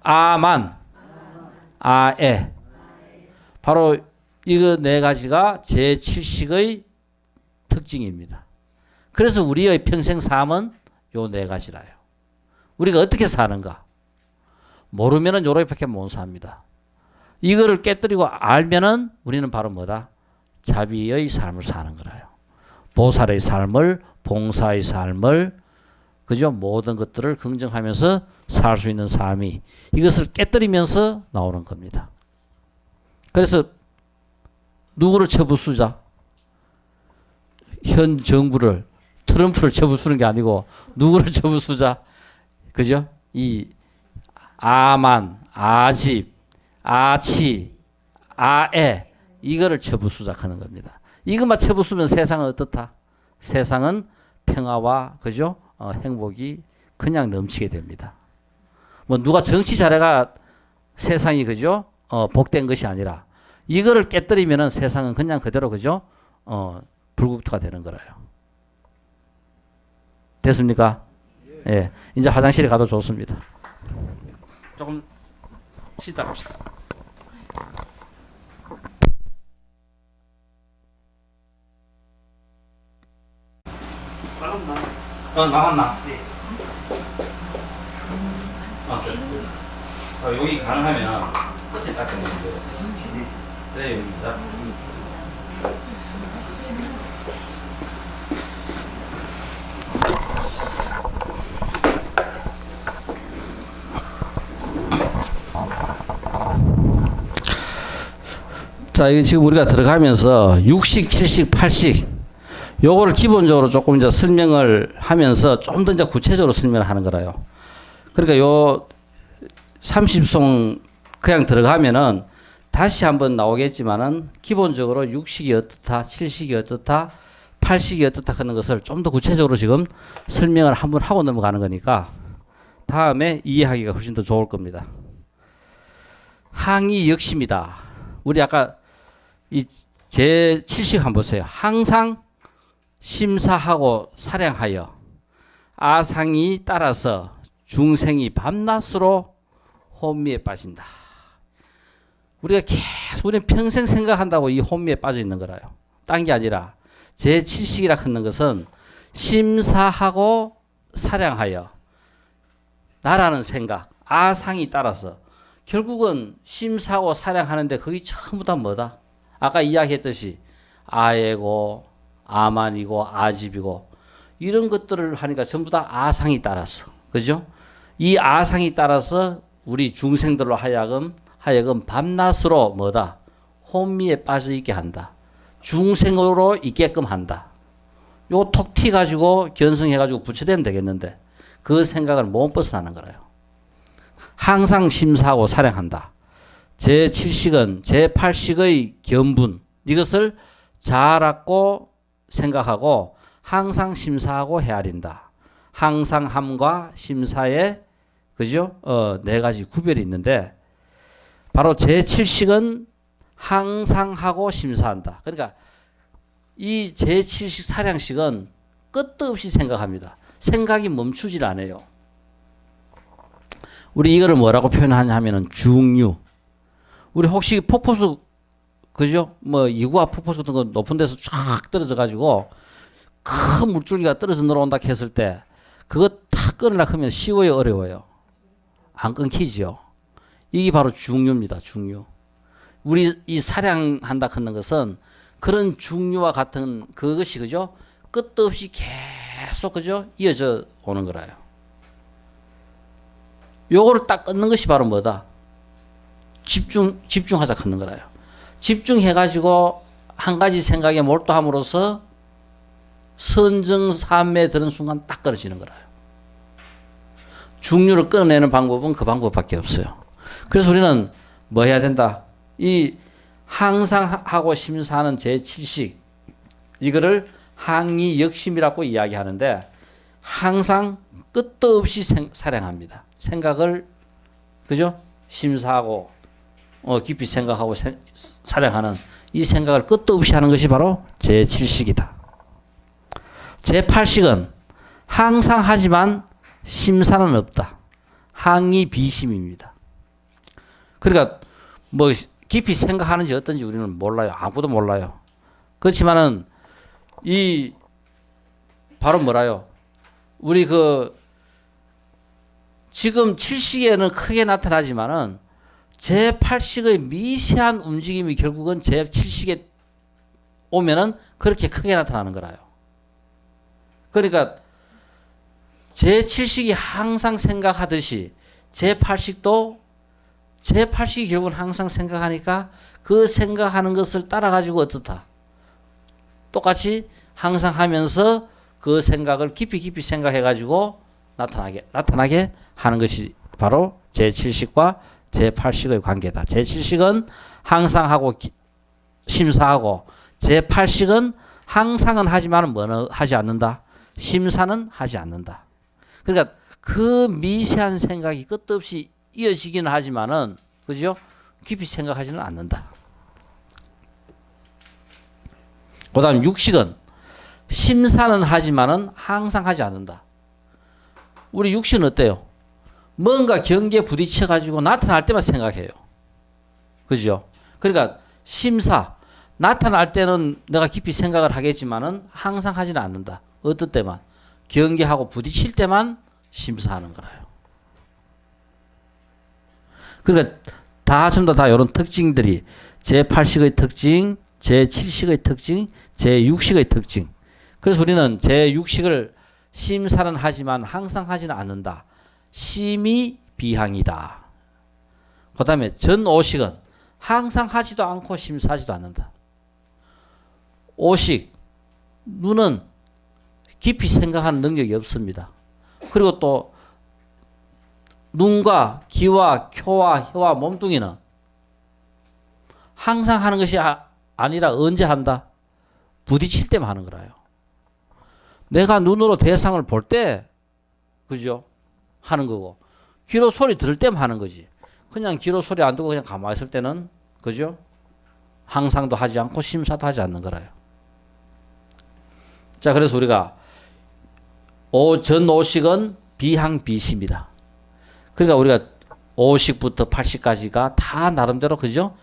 아만, 아에. 바로 이거 네 가지가 제7식의 특징입니다. 그래서 우리의 평생 삶은 요 네 가지라요. 우리가 어떻게 사는가? 모르면은 요렇게밖에 못 삽니다. 이거를 깨뜨리고 알면은 우리는 바로 뭐다? 자비의 삶을 사는 거라요. 보살의 삶을, 봉사의 삶을, 그죠? 모든 것들을 긍정하면서 살 수 있는 삶이 이것을 깨뜨리면서 나오는 겁니다. 그래서 누구를 처부수자? 현 정부를 트럼프를 쳐부수는 게 아니고 누구를 쳐부수자? 그죠? 이 아만, 아집, 아치, 아에 이거를 쳐부수자 하는 겁니다. 이것만 쳐부수면 세상은 어떻다? 세상은 평화와 그죠? 행복이 그냥 넘치게 됩니다. 뭐 누가 정치 잘해가 세상이 그죠? 복된 것이 아니라 이거를 깨뜨리면은 세상은 그냥 그대로 그죠? 불국토가 되는 거예요. 됐습니까? 예. 이제 화장실에 가도 좋습니다. 조금 쉬다 갑시다. 나왔나? 네. 여기 가능하면 끝에 닦는 거예요. 네, 여기입니다. 자, 이게 지금 우리가 들어가면서 6식, 7식, 8식 요거를 기본적으로 조금 이제 설명을 하면서 좀 더 이제 구체적으로 설명을 하는 거라요. 그러니까 요 30송 그냥 들어가면은 다시 한번 나오겠지만은 기본적으로 6식이 어떻다, 7식이 어떻다, 8식이 어떻다 하는 것을 좀 더 구체적으로 지금 설명을 한번 하고 넘어가는 거니까 다음에 이해하기가 훨씬 더 좋을 겁니다. 항이 역심이다. 우리 아까 이 제 7식 한번 보세요. 항상 심사하고 사량하여 아상이 따라서 중생이 밤낮으로 혼미에 빠진다. 우리가 계속 우리는 평생 생각한다고 이 혼미에 빠져 있는 거라요. 딴 게 아니라 제 7식이라 하는 것은 심사하고 사량하여 나라는 생각, 아상이 따라서 결국은 심사하고 사량하는데 그게 전부 다 뭐다? 아까 이야기했듯이 아예고 아만이고 아집이고 이런 것들을 하니까 전부 다 아상이 따라서 그죠? 이 아상이 따라서 우리 중생들로 하여금 밤낮으로 뭐다? 혼미에 빠져 있게 한다. 중생으로 있게끔 한다. 요 톡 티 가지고 견성해 가지고 부처되면 되겠는데 그 생각을 못 벗어나는 거라요. 항상 심사하고 사량한다. 제7식은 제8식의 견분 이것을 잘 알고 생각하고 항상 심사하고 헤아린다. 항상 함과 심사에 그죠? 네 가지 구별이 있는데 바로 제7식은 항상 하고 심사한다. 그러니까 이 제7식 사량식은 끝도 없이 생각합니다. 생각이 멈추질 않아요. 우리 이거를 뭐라고 표현하냐 하면은 중류. 우리 혹시 폭포수 그죠? 뭐 이구와 폭포수 같은 거 높은 데서 쫙 떨어져 가지고 큰 물줄기가 떨어져 내려온다 했을 때 그거 탁 끊으려고 하면 쉬워요, 어려워요? 안 끊기죠. 이게 바로 중류입니다. 중류. 우리 이 사량한다 하는 것은 그런 중류와 같은 그것이 그죠? 끝도 없이 계속 그죠? 이어져 오는 거라요. 요거를 딱 끊는 것이 바로 뭐다? 집중하자 하는 거라요. 집중해가지고 한 가지 생각에 몰두함으로써 선정삼매에 드는 순간 딱 떨어지는 거라요. 중류를 끊어내는 방법은 그 방법밖에 없어요. 그래서 우리는 뭐 해야 된다? 이 항상 하고 심사하는 제7식 이거를 항이 역심이라고 이야기하는데 항상 끝도 없이 사량합니다. 생각을 그죠? 심사하고 깊이 생각하고 사량하는 이 생각을 끝도 없이 하는 것이 바로 제7식이다. 제8식은 항상 하지만 심사는 없다. 항이 비심입니다. 그러니까 뭐 깊이 생각하는지 어떤지 우리는 몰라요. 아무도 몰라요. 그렇지만은 이 바로 뭐라요? 우리 그 지금 7식에는 크게 나타나지만은 제8식의 미세한 움직임이 결국은 제7식에 오면은 그렇게 크게 나타나는 거라요. 그러니까 제7식이 항상 생각하듯이 제8식도 제8식이 결국은 항상 생각하니까 그 생각하는 것을 따라 가지고 어떻다? 똑같이 항상 하면서 그 생각을 깊이 생각해가지고 나타나게 하는 것이 바로 제7식과 제8식의 관계다. 제7식은 항상 하고 심사하고, 제8식은 항상은 하지만 뭐는 하지 않는다. 심사는 하지 않는다. 그러니까 그 미세한 생각이 끝도 없이 이어지기는 하지만은, 그죠? 깊이 생각하지는 않는다. 그 다음 6식은 심사는 하지만은 항상 하지 않는다. 우리 6식은 어때요? 뭔가 경계에 부딪혀가지고 나타날 때만 생각해요. 그죠? 그러니까 심사, 나타날 때는 내가 깊이 생각을 하겠지만은 항상 하지는 않는다. 어떨 때만? 경계하고 부딪힐 때만 심사하는 거라요. 그러니까 전부 다 이런 특징들이 제8식의 특징, 제7식의 특징, 제6식의 특징. 그래서 우리는 제6식을 심사는 하지만 항상 하지는 않는다. 심이 비항이다. 그 다음에 전5식은 항상 하지도 않고 심사하지도 않는다. 5식, 눈은 깊이 생각하는 능력이 없습니다. 그리고 또 눈과 귀와 혀와 혀와 몸뚱이는 항상 하는 것이 아니라 언제 한다? 부딪힐 때만 하는 거라요. 내가 눈으로 대상을 볼 때, 그죠? 하는 거고, 귀로 소리 들을 때만 하는 거지. 그냥 귀로 소리 안 듣고 그냥 가만히 있을 때는, 그죠? 항상도 하지 않고 심사도 하지 않는 거라요. 자, 그래서 우리가 전5식은 비항비심이다. 그러니까 우리가 5식부터 8식까지가 다 나름대로, 그죠?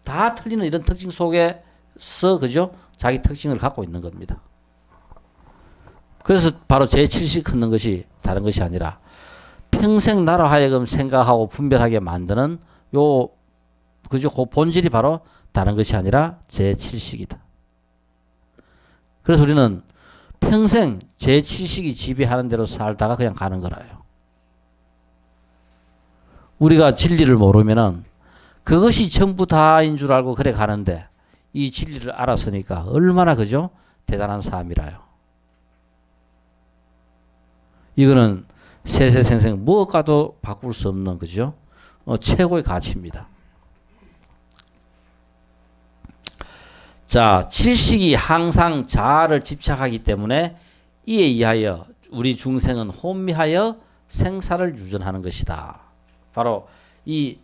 다 틀리는 이런 특징 속에서, 그죠? 자기 특징을 갖고 있는 겁니다. 그래서 바로 제7식 긋는 것이 다른 것이 아니라 평생 나로 하여금 생각하고 분별하게 만드는 그죠? 그 본질이 바로 다른 것이 아니라 제7식이다. 그래서 우리는 평생 제7식이 지배하는 대로 살다가 그냥 가는 거라요. 우리가 진리를 모르면은 그것이 전부 다인 줄 알고 그래 가는데, 이 진리를 알았으니까 얼마나, 그죠? 대단한 삶이라요. 이거는 세세생생 무엇과도 바꿀 수 없는, 그죠? 최고의 가치입니다. 자, 7식이 항상 자아를 집착하기 때문에 이에 의하여 우리 중생은 혼미하여 생사를 유전하는 것이다. 바로 이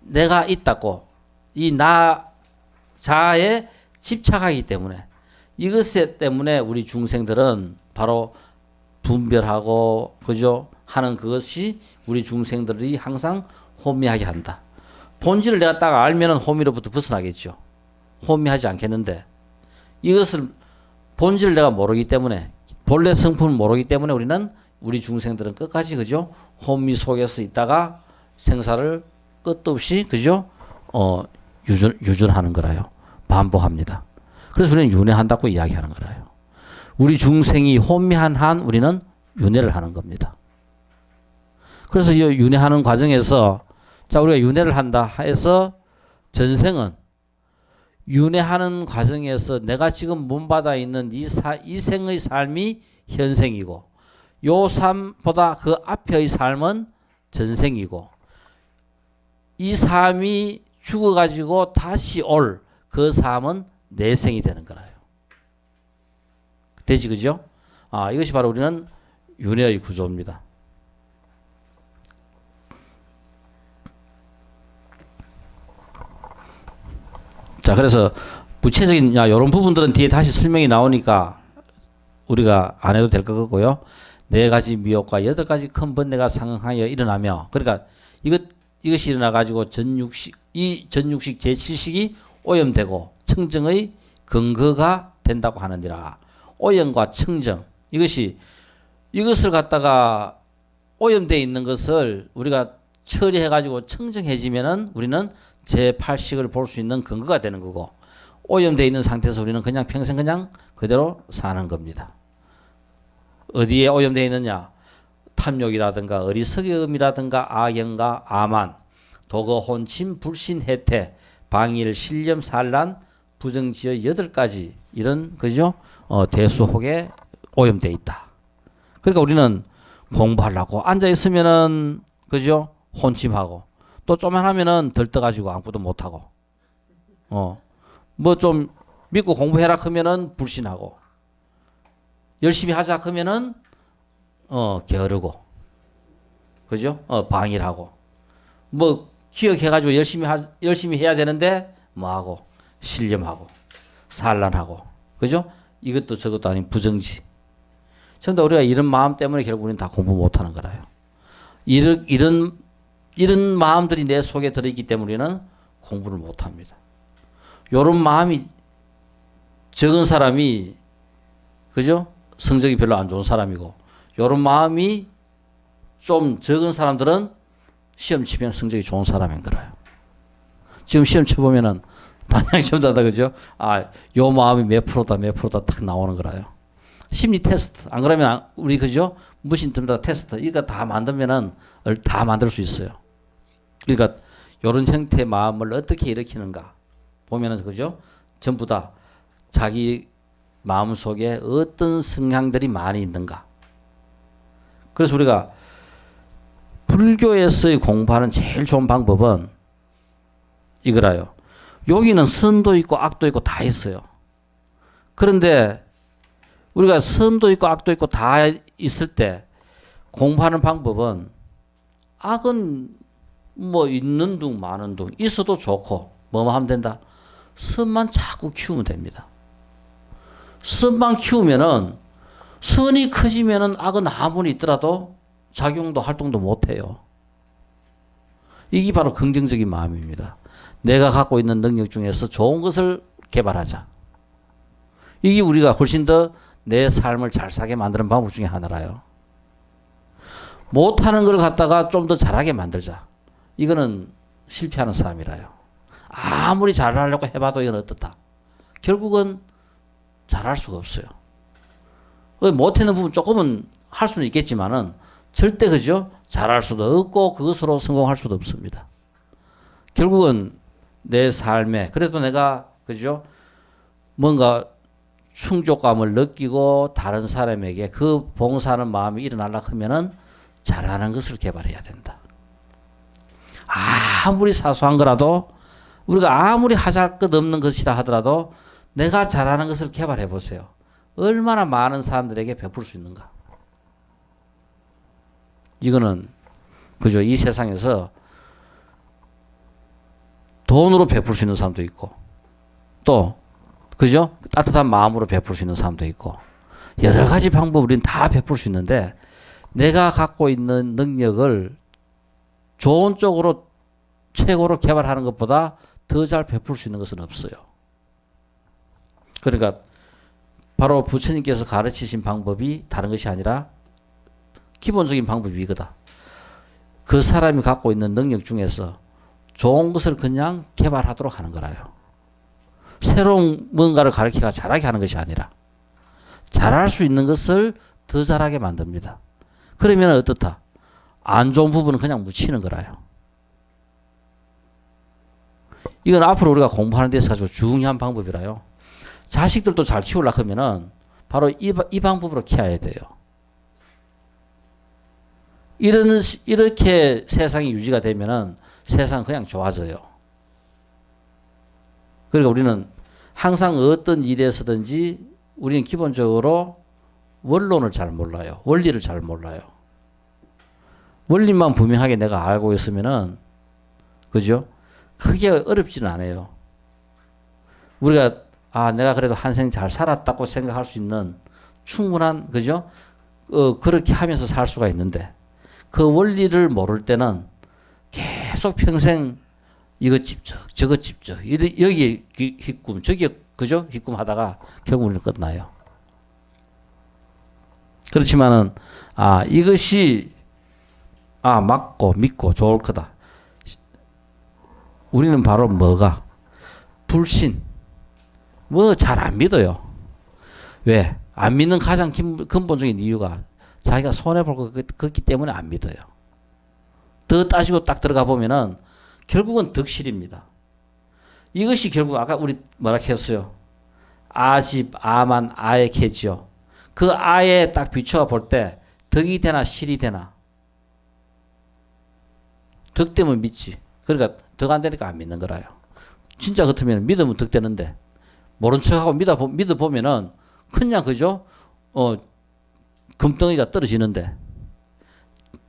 내가 있다고, 이 나 자아에 집착하기 때문에, 이것 때문에 우리 중생들은 바로 분별하고, 그죠? 하는 그것이 우리 중생들이 항상 혼미하게 한다. 본질을 내가 딱 알면은 혼미로부터 벗어나겠죠. 혼미하지 않겠는데, 이것을 본질을 내가 모르기 때문에, 본래 성품을 모르기 때문에 우리 중생들은 끝까지, 그죠? 혼미 속에서 있다가 생사를 끝도 없이, 그죠? 유전하는 거라요. 반복합니다. 그래서 우리는 윤회한다고 이야기하는 거라요. 우리 중생이 혼미한 한 우리는 윤회를 하는 겁니다. 그래서 이 윤회하는 과정에서, 자, 우리가 윤회를 한다 해서 전생은 윤회하는 과정에서 내가 지금 몸받아 있는 이 생의 삶이 현생이고, 요 삶보다 그 앞의 삶은 전생이고, 이 삶이 죽어가지고 다시 올 그 삶은 내생이 되는 거라요. 되지, 그죠? 이것이 바로 우리는 윤회의 구조입니다. 자, 그래서 구체적인 이런 부분들은 뒤에 다시 설명이 나오니까 우리가 안 해도 될 것 같고요. 4가지 미혹과 8가지 큰 번뇌가 상응하여 일어나며, 그러니까 이것이 일어나 가지고 전육식 제7식이 오염되고 청정의 근거가 된다고 하느니라. 오염과 청정, 이것을 갖다가 오염되어 있는 것을 우리가 처리해 가지고 청정해지면은 우리는 제8식을 볼 수 있는 근거가 되는 거고, 오염되어 있는 상태에서 우리는 그냥 평생 그냥 그대로 사는 겁니다. 어디에 오염되어 있느냐? 탐욕이라든가 어리석음이라든가 악영가 아만, 도거 혼침 불신 해태 방일 신념 산란 부정지어 8가지 이런, 그죠? 대수혹에 오염돼 있다. 그러니까 우리는 공부하려고 앉아 있으면은 그죠? 혼침하고 또 좀만 하면은 들떠가지고 아무것도 못하고 뭐 좀 믿고 공부해라 하면은 불신하고 열심히 하자 하면은 게으르고 그죠? 방일하고 뭐 기억해가지고 열심히 해야 되는데 뭐하고 신념하고 산란하고 그죠? 이것도 저것도 아닌 부정지. 그런데 우리가 이런 마음 때문에 결국 우리는 다 공부 못하는 거라요. 이런 마음들이 내 속에 들어있기 때문에 우리는 공부를 못합니다. 이런 마음이 적은 사람이 그죠? 성적이 별로 안 좋은 사람이고 이런 마음이 좀 적은 사람들은 시험 치면 성적이 좋은 사람인 거라요. 지금 시험 쳐보면은 반향점자다 그죠? 요 마음이 몇 프로다 딱 나오는 거라요. 심리 테스트 안 그러면 우리 그죠? 무신점자 테스트 이거 다 만들면은 다 만들 수 있어요. 그러니까 이런 형태의 마음을 어떻게 일으키는가 보면은 그죠? 전부 다 자기 마음 속에 어떤 성향들이 많이 있는가. 그래서 우리가 불교에서의 공부하는 제일 좋은 방법은 이거라요. 여기는 선도 있고 악도 있고 다 있어요. 그런데 우리가 선도 있고 악도 있고 다 있을 때 공부하는 방법은 악은 뭐 있는 둥 많은 둥 있어도 좋고 뭐만 하면 된다. 선만 자꾸 키우면 됩니다. 선만 키우면은 선이 커지면은 악은 아무리 있더라도 작용도 활동도 못해요. 이게 바로 긍정적인 마음입니다. 내가 갖고 있는 능력 중에서 좋은 것을 개발하자. 이게 우리가 훨씬 더 내 삶을 잘 사게 만드는 방법 중에 하나라요. 못하는 걸 갖다가 좀 더 잘하게 만들자. 이거는 실패하는 사람이라요. 아무리 잘하려고 해봐도 이건 어떻다. 결국은 잘할 수가 없어요. 못하는 부분 조금은 할 수는 있겠지만은 절대 그죠? 잘할 수도 없고 그것으로 성공할 수도 없습니다. 결국은 내 삶에 그래도 내가 그죠? 뭔가 충족감을 느끼고 다른 사람에게 그 봉사하는 마음이 일어나려고 하면은 잘하는 것을 개발해야 된다. 아무리 사소한 거라도 우리가 아무리 하잘 것 없는 것이라 하더라도 내가 잘하는 것을 개발해 보세요. 얼마나 많은 사람들에게 베풀 수 있는가. 이거는 그죠? 이 세상에서 돈으로 베풀 수 있는 사람도 있고 또 그죠? 따뜻한 마음으로 베풀 수 있는 사람도 있고 여러 가지 방법 우리는 다 베풀 수 있는데 내가 갖고 있는 능력을 좋은 쪽으로 최고로 개발하는 것보다 더 잘 베풀 수 있는 것은 없어요. 그러니까 바로 부처님께서 가르치신 방법이 다른 것이 아니라 기본적인 방법이 이거다. 그 사람이 갖고 있는 능력 중에서 좋은 것을 그냥 개발하도록 하는 거라요. 새로운 뭔가를 가르치가 잘하게 하는 것이 아니라 잘할 수 있는 것을 더 잘하게 만듭니다. 그러면 어떻다? 안 좋은 부분은 그냥 묻히는 거라요. 이건 앞으로 우리가 공부하는 데서 아주 중요한 방법이라요. 자식들도 잘 키우려고 하면은 바로 이 방법으로 키워야 돼요. 이렇게 세상이 유지가 되면은 세상은 그냥 좋아져요. 그러니까 우리는 항상 어떤 일에서든지 우리는 기본적으로 원론을 잘 몰라요. 원리를 잘 몰라요. 원리만 분명하게 내가 알고 있으면은 그죠? 크게 어렵지는 않아요. 우리가 내가 그래도 한 생 잘 살았다고 생각할 수 있는 충분한 그죠? 그렇게 하면서 살 수가 있는데 그 원리를 모를 때는 계속 평생 이것 집적 저것 집적 여기 휘꿈 저기 그죠? 휘꿈 하다가 결국 우리는 끝나요. 그렇지만은 이것이 맞고 믿고 좋을 거다. 우리는 바로 뭐가? 불신. 뭐 잘 안 믿어요. 왜? 안 믿는 가장 근본적인 이유가 자기가 손해볼 것 같기 때문에 안 믿어요. 더 따지고 딱 들어가 보면은 결국은 덕실입니다. 이것이 결국 아까 우리 뭐라 했어요? 아집, 아만, 아액해지요. 그 아에 딱 비추어 볼 때 덕이 되나 실이 되나? 덕 되면 믿지. 그러니까 덕 안 되니까 안 믿는 거라요. 진짜 같으면 믿으면 덕 되는데 모른 척하고 믿어보면은 그냥 그죠? 금덩이가 떨어지는데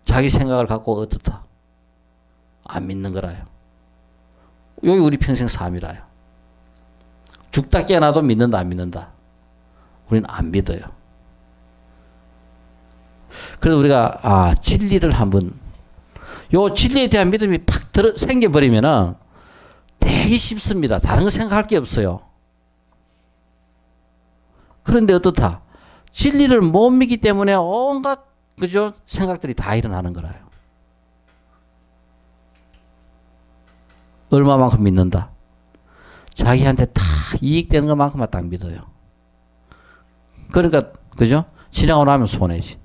자기 생각을 갖고 어떻다? 안 믿는 거라요. 여기 우리 평생 삶이라요. 죽다 깨어나도 믿는다 안 믿는다? 우리는 안 믿어요. 그래서 우리가 진리를 한번 요 진리에 대한 믿음이 팍 생겨버리면은 되게 쉽습니다. 다른 거 생각할 게 없어요. 그런데 어떻다? 진리를 못 믿기 때문에 온갖 그죠? 생각들이 다 일어나는 거라요. 얼마만큼 믿는다? 자기한테 다 이익되는 것만큼만 딱 믿어요. 그러니까 그죠? 지나고 나면 손해지.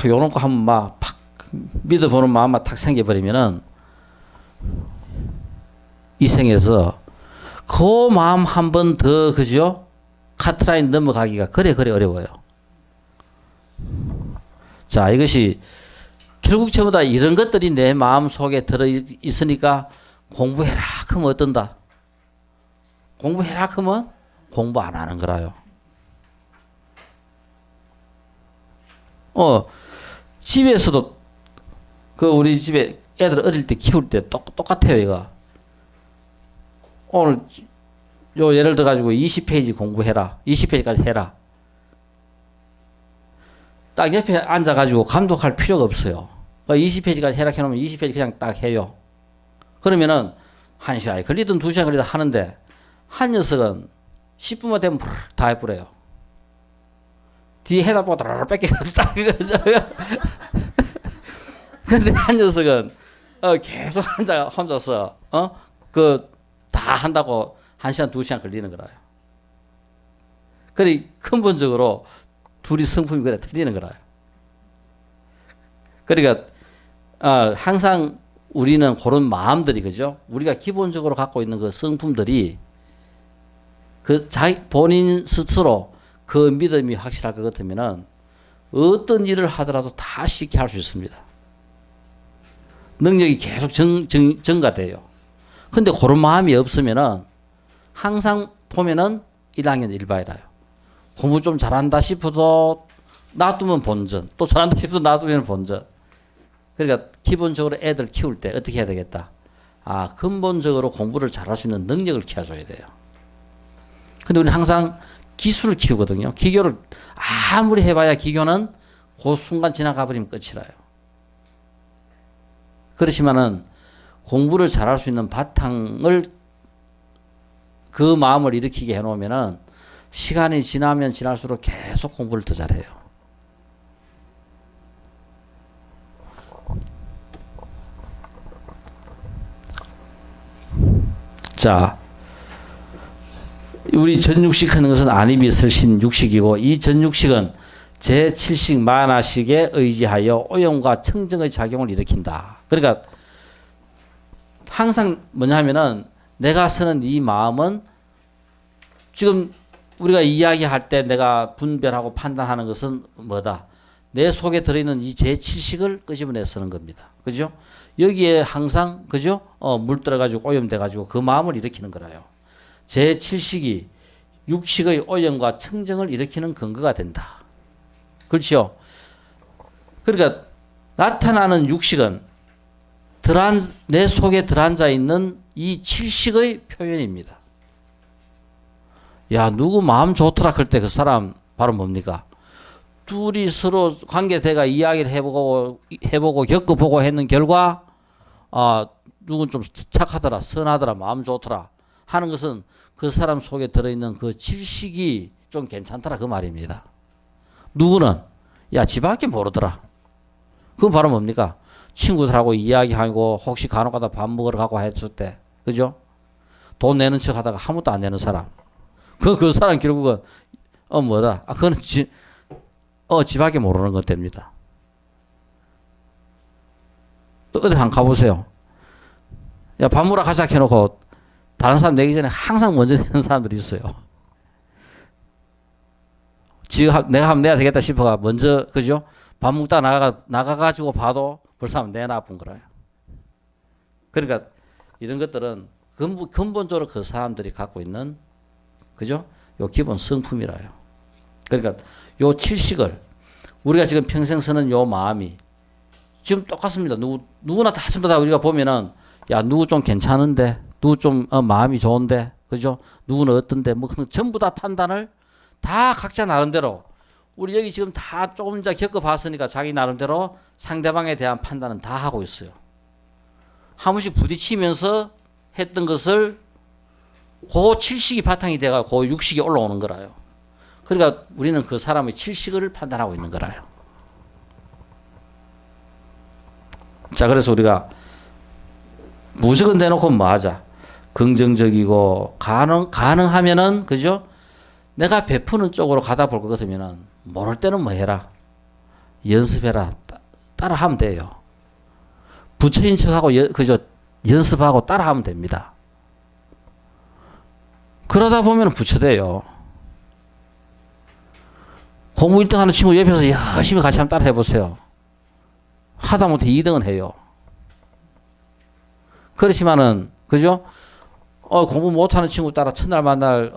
요런 거 한번 막 팍 믿어보는 마음만 탁 생겨버리면은 이 생에서 그 마음 한 번 더 그죠? 카트라인 넘어가기가 그래 어려워요. 자, 이것이 결국 전부 다 이런 것들이 내 마음 속에 들어 있으니까 공부해라 하면 어떤다? 공부해라 하면 공부 안 하는 거라요. 집에서도 그 우리 집에 애들 어릴 때 키울 때 똑같아요, 얘가. 오늘 요 예를 들어 가지고 20페이지 공부해라. 20페이지까지 해라. 딱 옆에 앉아 가지고 감독할 필요가 없어요. 20페이지까지 해라 해놓으면 20페이지 그냥 딱 해요. 그러면은 1시간이 걸리든 2시간 걸리든 하는데 한 녀석은 10분만 되면 다 해버려요. 뒤에 해다 보고 다라라 뺏기고 딱 근데 한 녀석은 계속 혼자서 다 한다고 1시간 2시간 걸리는 거라요. 그래 근본적으로 둘이 성품이 그래 틀리는 거라요. 그러니까 항상 우리는 그런 마음들이 그죠? 우리가 기본적으로 갖고 있는 그 성품들이 그 자기 본인 스스로 그 믿음이 확실할 것 같으면은 어떤 일을 하더라도 다 쉽게 할 수 있습니다. 능력이 계속 증가돼요. 근데 그런 마음이 없으면은 항상 보면은 1학년 1바이라요. 공부 좀 잘한다 싶어도 놔두면 본전. 또 잘한다 싶어도 놔두면 본전. 그러니까 기본적으로 애들 키울 때 어떻게 해야 되겠다? 근본적으로 공부를 잘할 수 있는 능력을 키워줘야 돼요. 근데 우리는 항상 기술을 키우거든요. 기교를 아무리 해봐야 기교는 그 순간 지나가 버리면 끝이라요. 그렇지만은 공부를 잘할 수 있는 바탕을 그 마음을 일으키게 해놓으면은 시간이 지나면 지날수록 계속 공부를 더 잘해요. 자, 우리 전육식 하는 것은 안입이 설신 육식이고 이 전육식은 제7식 만화식에 의지하여 오염과 청정의 작용을 일으킨다. 그러니까 항상 뭐냐 하면은 내가 쓰는 이 마음은 지금 우리가 이야기할 때 내가 분별하고 판단하는 것은 뭐다? 내 속에 들어있는 이 제7식을 끄집어내 쓰는 겁니다. 그죠? 여기에 항상 그죠? 물 들어가지고 오염돼가지고 그 마음을 일으키는 거라요. 제7식이 육식의 오염과 청정을 일으키는 근거가 된다. 그렇죠? 그러니까 나타나는 육식은 내 속에 들어앉아 있는 이 7식의 표현입니다. 야, 누구 마음 좋더라 할 때 그 사람 바로 뭡니까? 둘이 서로 관계대가 이야기를 해보고 겪어보고 했는 결과 누군 좀 착하더라, 선하더라, 마음 좋더라 하는 것은 그 사람 속에 들어있는 그 7식이 좀 괜찮더라 그 말입니다. 누구는 야, 지밖에 모르더라. 그건 바로 뭡니까? 친구들하고 이야기하고 혹시 간혹 가다 밥 먹으러 가고 했을 때 그죠? 돈 내는 척 하다가 아무것도 안 내는 사람 그 사람 결국은 뭐다? 그거는 지밖에 모르는 것 됩니다. 또 어디 한 가보세요. 야, 밥 먹으러 가자 해놓고 다른 사람 내기 전에 항상 먼저 내는 사람들이 있어요. 지금 내가 하면 내야 되겠다 싶어가 먼저, 그죠? 밥 먹다 나가가지고 봐도 벌써 하면 내 나쁜 거라요. 그러니까 이런 것들은 근본적으로 그 사람들이 갖고 있는, 그죠? 요 기본 성품이라요. 그러니까 요 칠식을 우리가 지금 평생 쓰는 요 마음이 지금 똑같습니다. 누구나 다 전부 다 우리가 보면은 야, 누구 좀 괜찮은데, 누구 좀 마음이 좋은데, 그죠? 누구는 어떤데, 뭐 전부 다 판단을 다 각자 나름대로 우리 여기 지금 다 조금 전 겪어봤으니까 자기 나름대로 상대방에 대한 판단은 다 하고 있어요. 한 번씩 부딪히면서 했던 것을 그 칠식이 바탕이 돼가 그 육식이 올라오는 거라요. 그러니까 우리는 그 사람의 칠식을 판단하고 있는 거라요. 자, 그래서 우리가 무조건 대놓고 뭐 하자. 긍정적이고 가능하면은, 그죠? 내가 베푸는 쪽으로 가다 볼 것 같으면은 모를 때는 뭐 해라. 연습해라. 따라 하면 돼요. 부처인 척하고 그죠? 연습하고 따라 하면 됩니다. 그러다 보면 부처돼요. 공부 1등 하는 친구 옆에서 열심히 같이 한번 따라 해보세요. 하다못해 2등은 해요. 그렇지만은, 그죠? 공부 못하는 친구 따라 첫날 만날,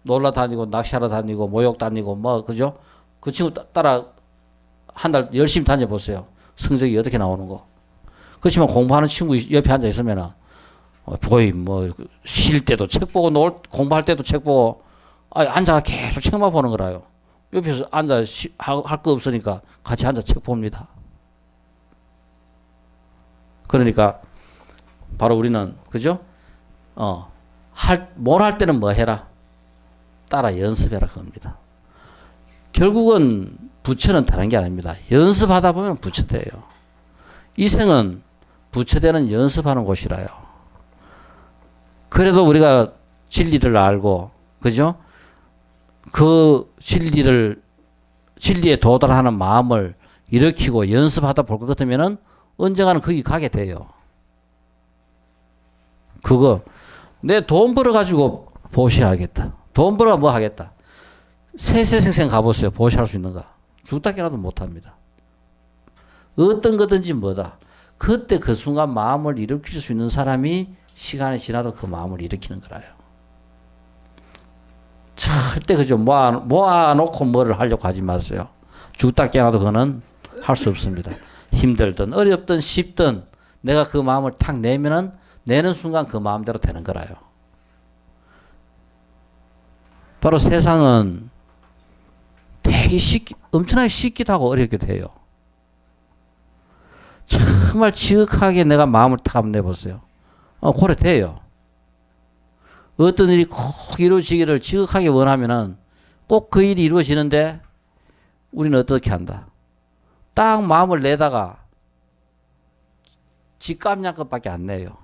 놀러 다니고, 낚시하러 다니고, 모욕 다니고, 뭐, 그죠? 그 친구 따라 한 달 열심히 다녀보세요. 성적이 어떻게 나오는 거. 그렇지만 공부하는 친구 옆에 앉아 있으면은, 쉴 때도 책 보고, 공부할 때도 책 보고, 앉아 계속 책만 보는 거라요. 옆에서 앉아 할 거 없으니까 같이 앉아 책 봅니다. 그러니까, 바로 우리는, 그죠? 뭘 할 때는 뭐 해라? 따라 연습해라 그겁니다. 결국은 부처는 다른 게 아닙니다. 연습하다 보면 부처돼요. 이 생은 부처되는 연습하는 곳이라요. 그래도 우리가 진리를 알고, 그죠? 그 진리에 도달하는 마음을 일으키고 연습하다 볼 것 같으면은 언젠가는 거기 가게 돼요. 그거, 내 돈 벌어가지고 보시하겠다. 돈 벌어 뭐 하겠다. 세세생생 가보세요. 보시할 수 있는가. 죽다 깨나도 못합니다. 어떤 거든지 뭐다. 그때 그 순간 마음을 일으킬 수 있는 사람이 시간이 지나도 그 마음을 일으키는 거라요. 절대 그죠. 모아놓고 뭐를 하려고 하지 마세요. 죽다 깨나도 그거는 할 수 없습니다. 힘들든 어렵든 쉽든 내가 그 마음을 탁 내면은 내는 순간 그 마음대로 되는 거라요. 바로 세상은 되게 엄청나게 쉽기도 하고 어렵기도 해요. 정말 지극하게 내가 마음을 탁 한번 내보세요. 그래 돼요. 어떤 일이 꼭 이루어지기를 지극하게 원하면은 꼭 그 일이 이루어지는데 우리는 어떻게 한다? 딱 마음을 내다가 지 깜냥 것밖에 안 내요.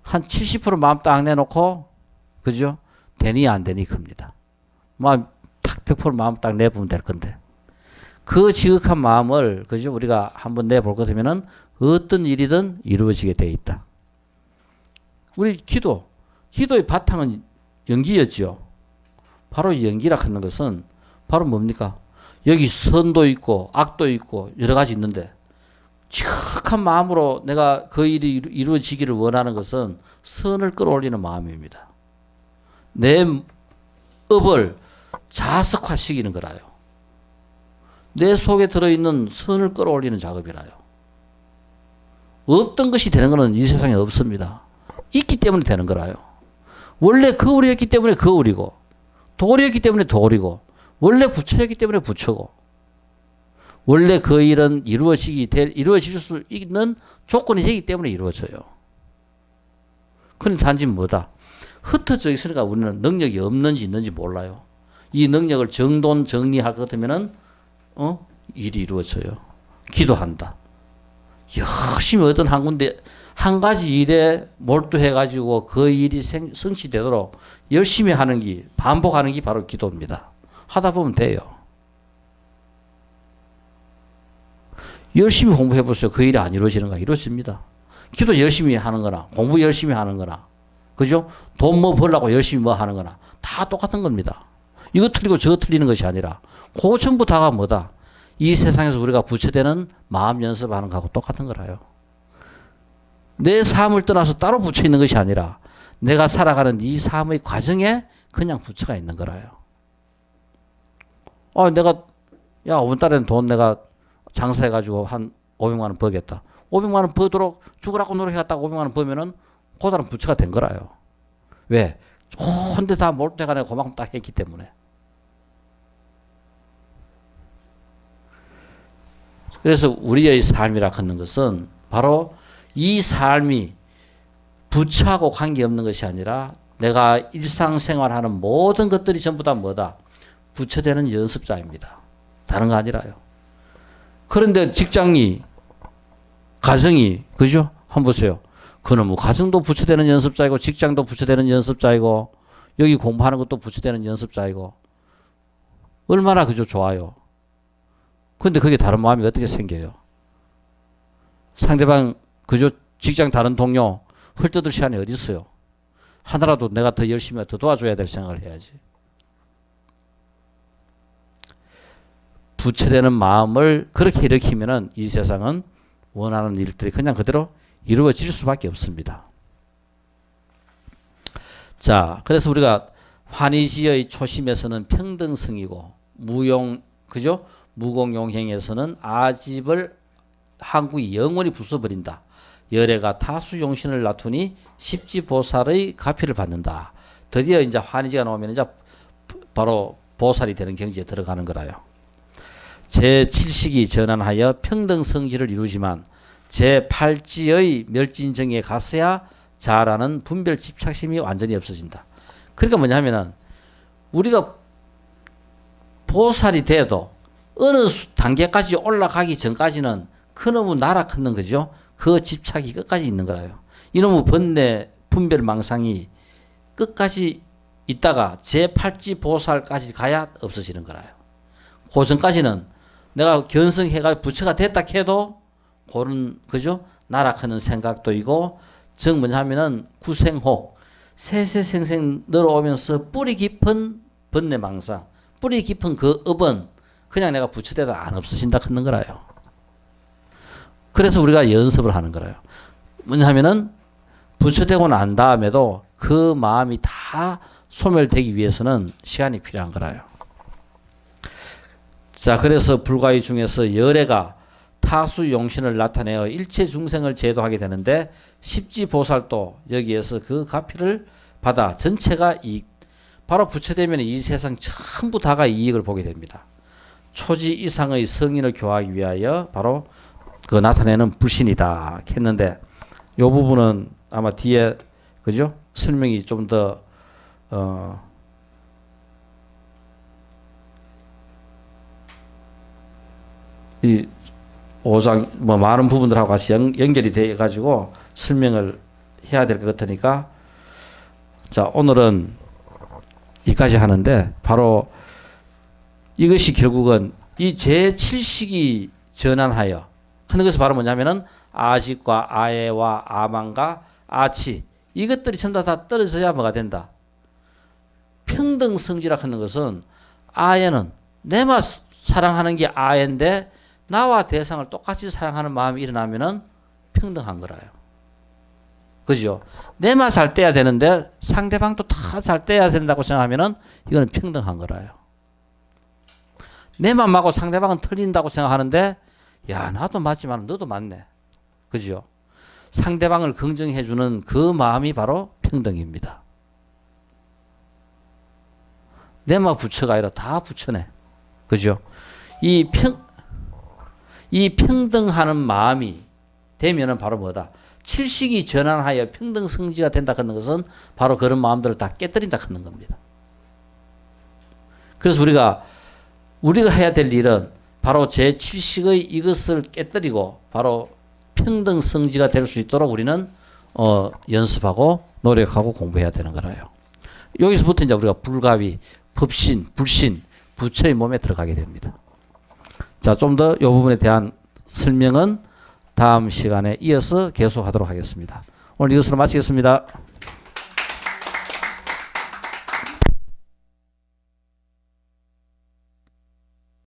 한 70% 마음 딱 내놓고, 그죠? 되니 안 되니 큽니다. 딱 100% 마음 딱 내보면 될 건데. 그 지극한 마음을, 그죠? 우리가 한번 내볼 것 같으면은 어떤 일이든 이루어지게 돼 있다. 우리 기도의 바탕은 연기였죠. 바로 연기라 하는 것은 바로 뭡니까? 여기 선도 있고 악도 있고 여러 가지 있는데 지극한 마음으로 내가 그 일이 이루어지기를 원하는 것은 선을 끌어올리는 마음입니다. 내 업을 자석화시키는 거라요. 내 속에 들어있는 선을 끌어올리는 작업이라요. 없던 것이 되는 것은 이 세상에 없습니다. 있기 때문에 되는 거라요. 원래 거울이었기 때문에 거울이고 돌이었기 때문에 돌이고 원래 부처였기 때문에 부처고 원래 그 일은 이루어질 수 있는 조건이 되기 때문에 이루어져요. 그런데 단지 뭐다? 흩어져 있으니까 우리는 능력이 없는지 있는지 몰라요. 이 능력을 정리할 것 같으면은 일이 이루어져요. 기도한다. 열심히 어떤 한 군데 한 가지 일에 몰두해가지고 그 일이 성취되도록 열심히 하는 게 반복하는 게 바로 기도입니다. 하다 보면 돼요. 열심히 공부해보세요. 그 일이 안 이루어지는가? 이루어집니다. 기도 열심히 하는 거나 공부 열심히 하는 거나 그죠? 돈 뭐 벌려고 열심히 뭐 하는 거나 다 똑같은 겁니다. 이거 틀리고 저거 틀리는 것이 아니라 그거 전부 다가 뭐다? 이 세상에서 우리가 부처되는 마음 연습하는 거하고 똑같은 거라요. 내 삶을 떠나서 따로 부처 있는 것이 아니라 내가 살아가는 이 삶의 과정에 그냥 부처가 있는 거라요. 내가 야 이번 달에는 돈 내가 장사해가지고 한 500만 원 벌겠다. 500만 원 벌도록 죽으라고 노력해갔다가 500만 원 벌면은 그 다른 부처가 된 거라요. 왜? 혼자 다 몰두해가 내가 그만큼 딱 했기 때문에. 그래서 우리의 삶이라 하는 것은 바로 이 삶이 부처하고 관계없는 것이 아니라 내가 일상생활하는 모든 것들이 전부 다 뭐다? 부처되는 연습자입니다. 다른 거 아니라요. 그런데 직장이, 가정이, 그죠? 한번 보세요. 그놈의 가정도 부처되는 연습자이고, 직장도 부처되는 연습자이고, 여기 공부하는 것도 부처되는 연습자이고, 얼마나 그죠? 좋아요. 근데 그게 다른 마음이 어떻게 생겨요? 상대방, 그죠? 직장 다른 동료, 헐뜯을 시간이 어디 있어요? 하나라도 내가 더 열심히 더 도와줘야 될 생각을 해야지. 부처되는 마음을 그렇게 일으키면은 이 세상은 원하는 일들이 그냥 그대로 이루어질 수밖에 없습니다. 자, 그래서 우리가 환희지의 초심에서는 평등성이고 무용, 그죠? 무공용행에서는 아집을 항구이 영원히 부숴버린다. 열애가 타수용신을 낳더니 십지보살의 가피를 받는다. 드디어 이제 환희지가 나오면 이제 바로 보살이 되는 경지에 들어가는 거라요. 제7식이 전환하여 평등성지를 이루지만 제8지의 멸진정에 갔어야 자라는 분별 집착심이 완전히 없어진다. 그러니까 뭐냐면은 우리가 보살이 돼도 어느 단계까지 올라가기 전까지는 그놈의 나락하는 거죠. 그 집착이 끝까지 있는 거라요. 이놈의 번뇌 분별망상이 끝까지 있다가 제8지 보살까지 가야 없어지는 거라요. 그 전까지는 내가 견성해가 부처가 됐다 해도 그런 그죠? 나락하는 생각도 있고 즉 뭐냐 하면은 구생혹 세세생생 늘어오면서 뿌리 깊은 번뇌망상 뿌리 깊은 그 업은 그냥 내가 부처되다 안 없어진다 하는 거라요. 그래서 우리가 연습을 하는 거라요. 뭐냐 하면은 부처되고 난 다음에도 그 마음이 다 소멸되기 위해서는 시간이 필요한 거라요. 자, 그래서 불가의 중에서 열애가 타수 용신을 나타내어 일체 중생을 제도하게 되는데 십지보살도 여기에서 그 가피를 받아 전체가 이익, 바로 부처되면 이 세상 전부 다가 이익을 보게 됩니다. 초지 이상의 성인을 교화하기 위하여 바로 그 나타내는 불신이다 했는데 이 부분은 아마 뒤에 그죠? 설명이 좀 더 이 5장 뭐 많은 부분들하고 같이 연결이 돼 가지고 설명을 해야 될 것 같으니까 자 오늘은 여기까지 하는데 바로 이것이 결국은 이 제7식이 전환하여 하는 것이 바로 뭐냐면은 아식과 아애와 아망과 아치 이것들이 전부 다 떨어져야 뭐가 된다. 평등성지라 하는 것은 아애는 내만 사랑하는 게 아애인데 나와 대상을 똑같이 사랑하는 마음이 일어나면은 평등한 거라요. 그죠? 내만 잘 떼야 되는데 상대방도 다 잘 떼야 된다고 생각하면은 이거는 평등한 거라요. 내만 맞고 상대방은 틀린다고 생각하는데 야 나도 맞지만 너도 맞네. 그죠? 상대방을 긍정해주는 그 마음이 바로 평등입니다. 내만 부처가 아니라 다 부처네. 그죠? 이 평등하는 마음이 되면은 바로 뭐다? 칠식이 전환하여 평등성지가 된다 하는 것은 바로 그런 마음들을 다 깨뜨린다 하는 겁니다. 그래서 우리가 해야 될 일은 바로 제7식의 이것을 깨뜨리고 바로 평등성지가 될 수 있도록 우리는 연습하고 노력하고 공부해야 되는 거라요. 여기서부터 이제 우리가 불가위, 법신, 불신, 부처의 몸에 들어가게 됩니다. 자, 좀 더 이 부분에 대한 설명은 다음 시간에 이어서 계속하도록 하겠습니다. 오늘 이것으로 마치겠습니다.